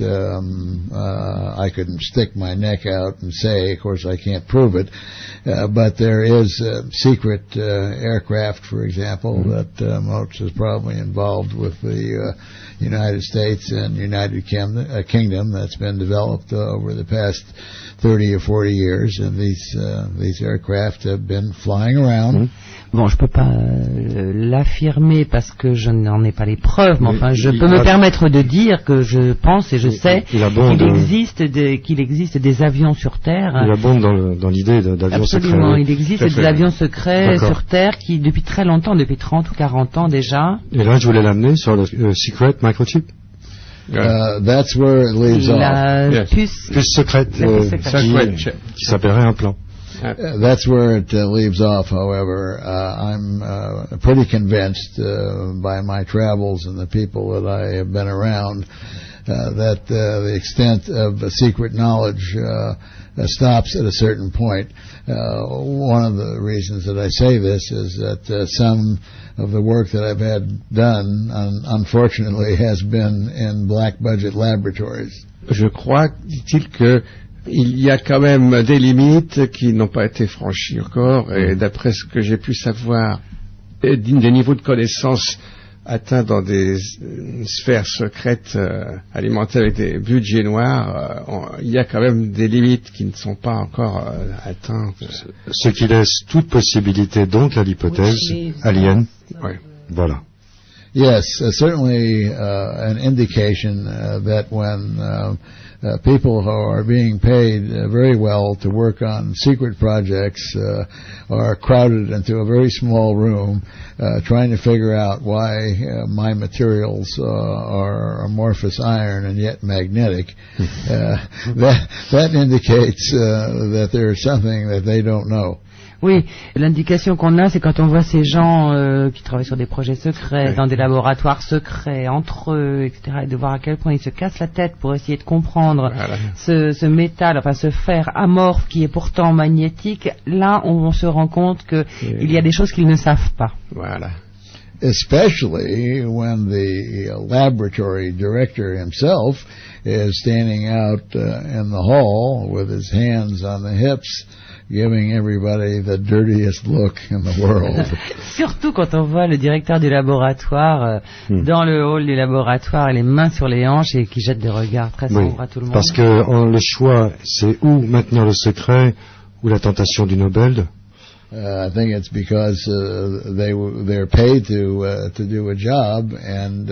I could stick my neck out and say, of course I can't prove it, but there is secret aircraft, for example, that Moch is probably involved with the United States and United Kingdom that's been developed over the past 30 or 40 years, and these aircraft have been flying around. Bon, je peux pas l'affirmer parce que je n'en ai pas les preuves, mais enfin, je peux me permettre de dire que je pense et je sais qu'il existe des avions sur Terre. Il abonde dans l'idée d'avions secrets. Absolument, il existe des avions secrets sur Terre qui, depuis très longtemps, depuis 30 ou 40 ans déjà. Et là, je voulais l'amener sur le secret microchip. That's where it leaves off. La puce secrète qui s'appellerait un plan. That's where it leaves off, however. I'm pretty convinced by my travels and the people that I have been around that the extent of secret knowledge stops at a certain point. One of the reasons that I say this is that some of the work that I've had done, unfortunately, has been in black budget laboratories. Je crois, dit-il, que il y a quand même des limites qui n'ont pas été franchies encore, et d'après ce que j'ai pu savoir, des niveaux de connaissances atteints dans des sphères secrètes alimentées avec des budgets noirs, il y a quand même des limites qui ne sont pas encore atteintes. Ce qui laisse toute possibilité donc à l'hypothèse alien. Ouais. Voilà. Yes, certainly an indication that when people who are being paid very well to work on secret projects are crowded into a very small room trying to figure out why my materials are amorphous iron and yet magnetic. That indicates that there's something that they don't know. Oui, l'indication qu'on a, c'est quand on voit ces gens qui travaillent sur des projets secrets, dans des laboratoires secrets, entre eux, etc., et de voir à quel point ils se cassent la tête pour essayer de comprendre ce métal, enfin ce fer amorphe qui est pourtant magnétique. Là, on se rend compte qu'il y a des choses qu'ils ne savent pas. Voilà. Especially when the laboratory director himself is standing out in the hall with his hands on the hips, giving everybody the dirtiest look in the world. Surtout quand on voit le directeur du laboratoire dans le hall du laboratoire, les mains sur les hanches et qui jette des regards très sombres à tout le monde. Parce que le choix, c'est ou maintenir le secret ou la tentation du Nobel. I think it's because they're paid to do a job, and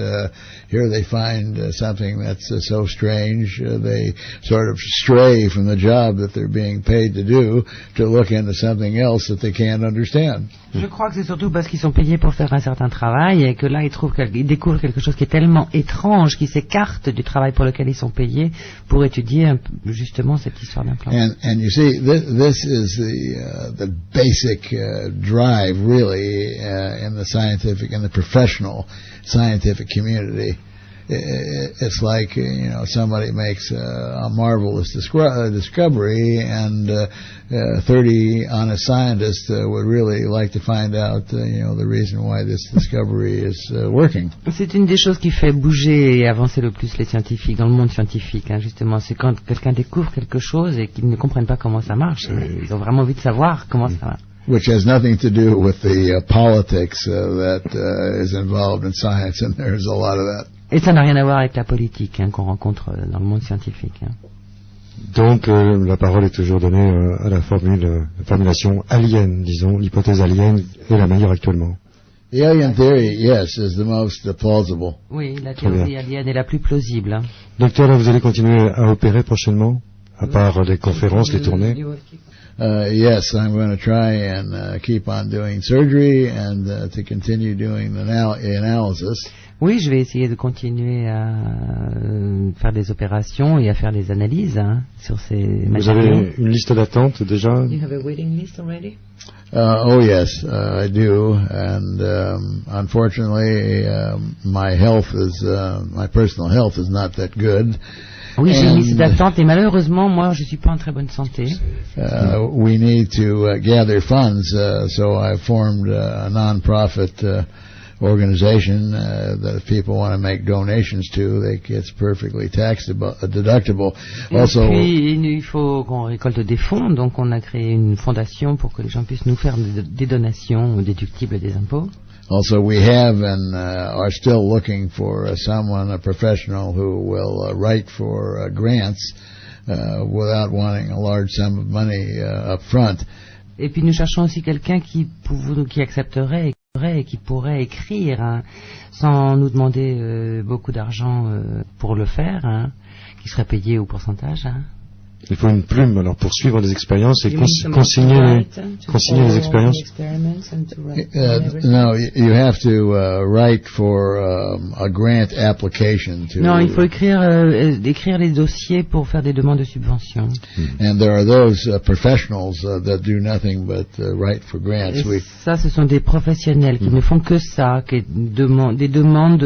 here they find something that's so strange. They sort of stray from the job that they're being paid to do to look into something else that they can't understand. Je crois que c'est surtout parce qu'ils sont payés pour faire un certain travail et que là ils découvrent quelque chose qui est tellement étrange, qui s'écarte du travail pour lequel ils sont payés pour étudier justement cette histoire d'un plan. And you see, this is the basic drive really in the scientific and the professional scientific community. It's like, somebody makes a marvelous discovery, and 30 honest scientists would really like to find out, the reason why this discovery is working. C'est une des choses qui fait bouger et avancer le plus les scientifiques, dans le monde scientifique, justement. C'est quand quelqu'un découvre quelque chose et qu'ils ne comprennent pas comment ça marche. Ils ont vraiment envie de savoir comment ça marche. Which has nothing to do with the politics that is involved in science, and there's a lot of that. Et ça n'a rien à voir avec la politique qu'on rencontre dans le monde scientifique. Donc la parole est toujours donnée à la formulation alien, disons, l'hypothèse alien est la meilleure actuellement. The alien theory, yes, is the most plausible. Oui, la théorie alien est la plus plausible. Docteur, là, vous allez continuer à opérer prochainement? à part les conférences, les tournées? Yes, I'm going to try and keep on doing surgery and to continue doing the analysis. Oui, je vais essayer de continuer à faire des opérations et à faire des analyses sur ces matériaux. Vous avez une liste d'attente déjà? You have a waiting list already? Oh yes, I do, and unfortunately, my personal health is not that good. Oui, j'ai une liste d'attente et malheureusement, moi, je suis pas en très bonne santé. We need to gather funds, so I formed a non-profit organization that if people want to make donations to, it's perfectly tax deductible. Also, et puis, il faut qu'on récolte des fonds, donc on a créé une fondation pour que les gens puissent nous faire des donations déductibles des impôts. Also, we have and are still looking for a professional who will write for grants without wanting a large sum of money up front. Et puis nous cherchons aussi quelqu'un qui accepterait et qui pourrait écrire sans nous demander beaucoup d'argent pour le faire, qui serait payé au pourcentage. Il faut une plume alors pour suivre des expériences et consigner les expériences. No, you have to write for a grant application. Non, il faut écrire les dossiers pour faire des demandes de subventions. And there are those professionals that do nothing but write for grants. Ça, ce sont des professionnels qui ne font que ça, des demandes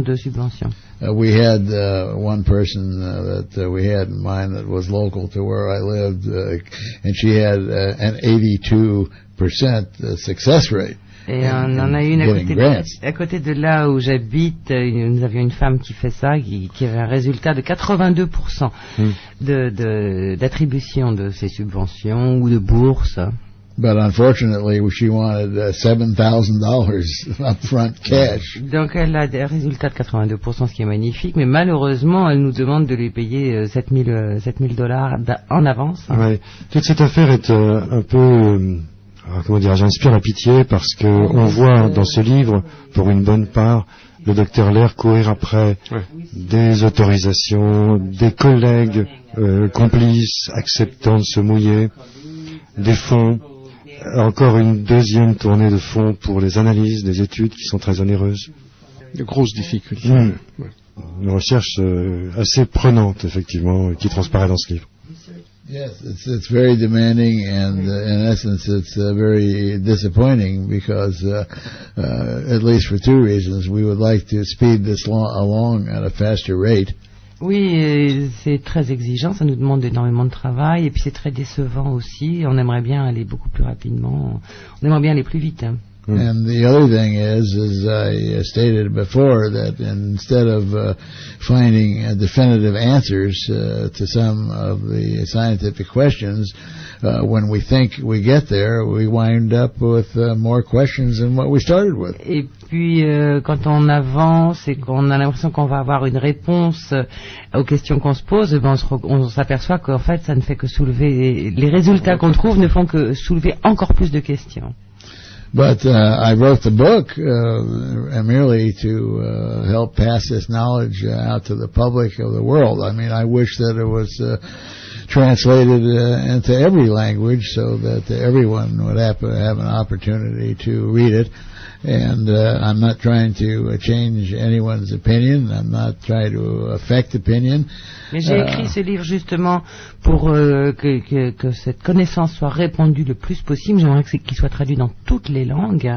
de subventions. We had one person that we had in mind that was local to where I lived, and she had an 82% success rate. Et on en a une à côté de là où j'habite, nous avions une femme qui fait ça, qui avait un résultat de 82% d'attribution de ses subventions ou de bourses. But unfortunately, she wanted $7,000 upfront cash. Donc elle a des résultats de 82%, ce qui est magnifique, mais malheureusement, elle nous demande de lui payer $7,000 en avance. Ouais. Toute cette affaire est un peu, j'inspire la pitié parce que on voit dans ce livre, pour une bonne part, le docteur Lair courir après des autorisations, des collègues complices acceptant de se mouiller, des fonds. Encore une deuxième tournée de fonds pour les analyses, des études qui sont très onéreuses. De grosses difficultés. Une recherche assez prenante, effectivement, qui transparaît dans ce livre. Yes, it's very demanding, and in essence, it's very disappointing because, at least for two reasons, we would like to speed this along at a faster rate. Oui, c'est très exigeant, ça nous demande énormément de travail, et puis c'est très décevant aussi. On aimerait bien aller beaucoup plus rapidement, on aimerait bien aller plus vite. And the other thing is, as I stated before, that instead of finding definitive answers to some of the scientific questions, when we think we get there, we wind up with more questions than what we started with. Et puis, quand on avance et qu'on a l'impression qu'on va avoir une réponse aux questions qu'on se pose, on s'aperçoit qu'en fait, ça ne fait que soulever, les résultats qu'on trouve ne font que soulever encore plus de questions. But I wrote the book merely to help pass this knowledge out to the public of the world. I mean, I wish that it was translated into every language so that everyone would have an opportunity to read it. And I'm not trying to change anyone's opinion. I'm not trying to affect opinion. Mais j'ai écrit ce livre justement pour que cette connaissance soit répandue le plus possible. J'aimerais qu'il soit traduit dans toutes les langues.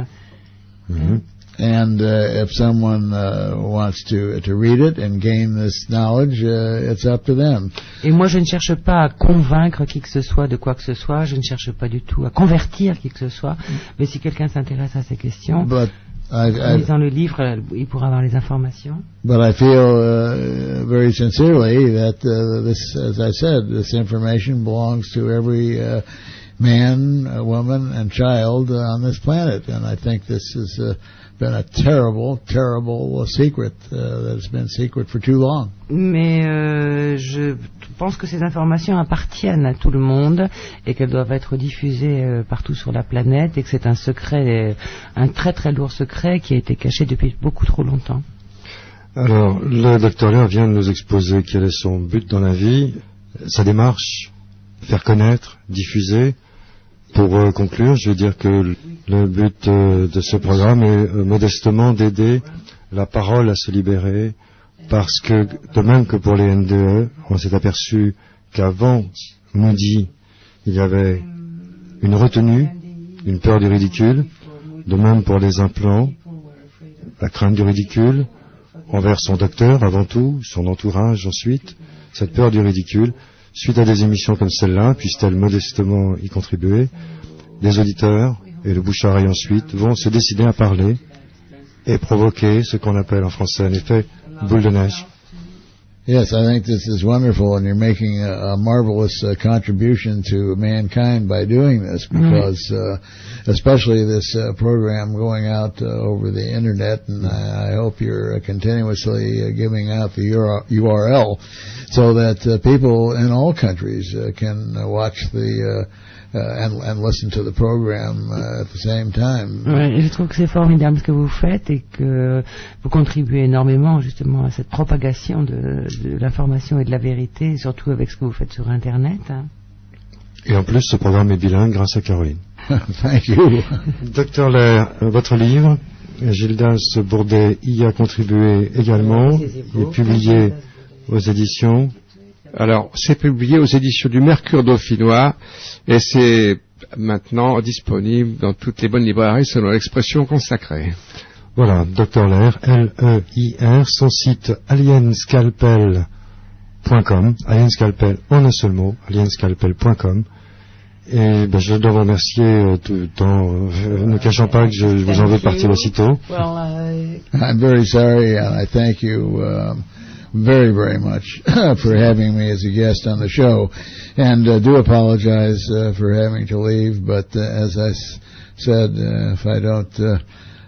And if someone wants to read it and gain this knowledge, it's up to them. Et moi, je ne cherche pas à convaincre qui que ce soit de quoi que ce soit. Je ne cherche pas du tout à convertir qui que ce soit. Mais si quelqu'un s'intéresse à ces questions, en lisant le livre, il pourra avoir les informations. But I feel very sincerely that this, as I said, this information belongs to every man, woman, and child on this planet, and I think this has been a terrible, terrible secret that has been secret for too long. Mais je pense que ces informations appartiennent à tout le monde et qu'elles doivent être diffusées partout sur la planète et que c'est un secret, un très très lourd secret qui a été caché depuis beaucoup trop longtemps. Alors, le docteur Lair vient de nous exposer quel est son but dans la vie. sa démarche, faire connaître, diffuser. Pour conclure, je veux dire que le but de ce programme est modestement d'aider la parole à se libérer, parce que, de même que pour les NDE, on s'est aperçu qu'avant Moody, il y avait une retenue, une peur du ridicule, de même pour les implants, la crainte du ridicule, envers son docteur avant tout, son entourage ensuite, cette peur du ridicule. Suite à des émissions comme celle-là, puissent-elles modestement y contribuer, les auditeurs et le bouche-à-oreille ensuite vont se décider à parler et provoquer ce qu'on appelle en français un effet boule de neige. Yes, I think this is wonderful, and you're making a marvelous contribution to mankind by doing this, because especially this program going out over the internet, and I hope you're continuously giving out the URL so that people in all countries can watch the and listen to the program at the same time. Ouais, je trouve que c'est formidable ce que vous faites et que vous contribuez énormément justement à cette propagation de l'information et de la vérité, surtout avec ce que vous faites sur Internet. Hein. Et en plus, ce programme est bilingue grâce à Caroline. Thank you. Docteur Lair, votre livre, Gildas Bourdet y a contribué également. Il est publié aux éditions. Alors, c'est publié aux éditions du Mercure Dauphinois et c'est maintenant disponible dans toutes les bonnes librairies selon l'expression consacrée. Voilà, Dr Lair, L-E-I-R, son site alienscalpel.com, alienscalpel en un seul mot, alienscalpel.com. Et je dois vous remercier tout en ne cachant pas que je vous en veux partir aussitôt. I'm very sorry, and I thank you very, very much for having me as a guest on the show, and do apologize for having to leave, but as I said, if I don't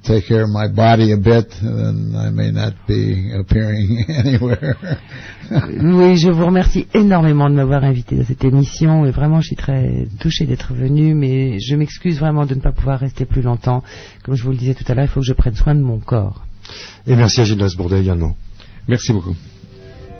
take care of my body a bit, then I may not be appearing anywhere. Oui, je vous remercie énormément de m'avoir invité à cette émission, et vraiment je suis très touchée d'être venue, mais je m'excuse vraiment de ne pas pouvoir rester plus longtemps. Comme je vous le disais tout à l'heure, il faut que je prenne soin de mon corps. Et merci à Gildas Bourdet également. Merci beaucoup.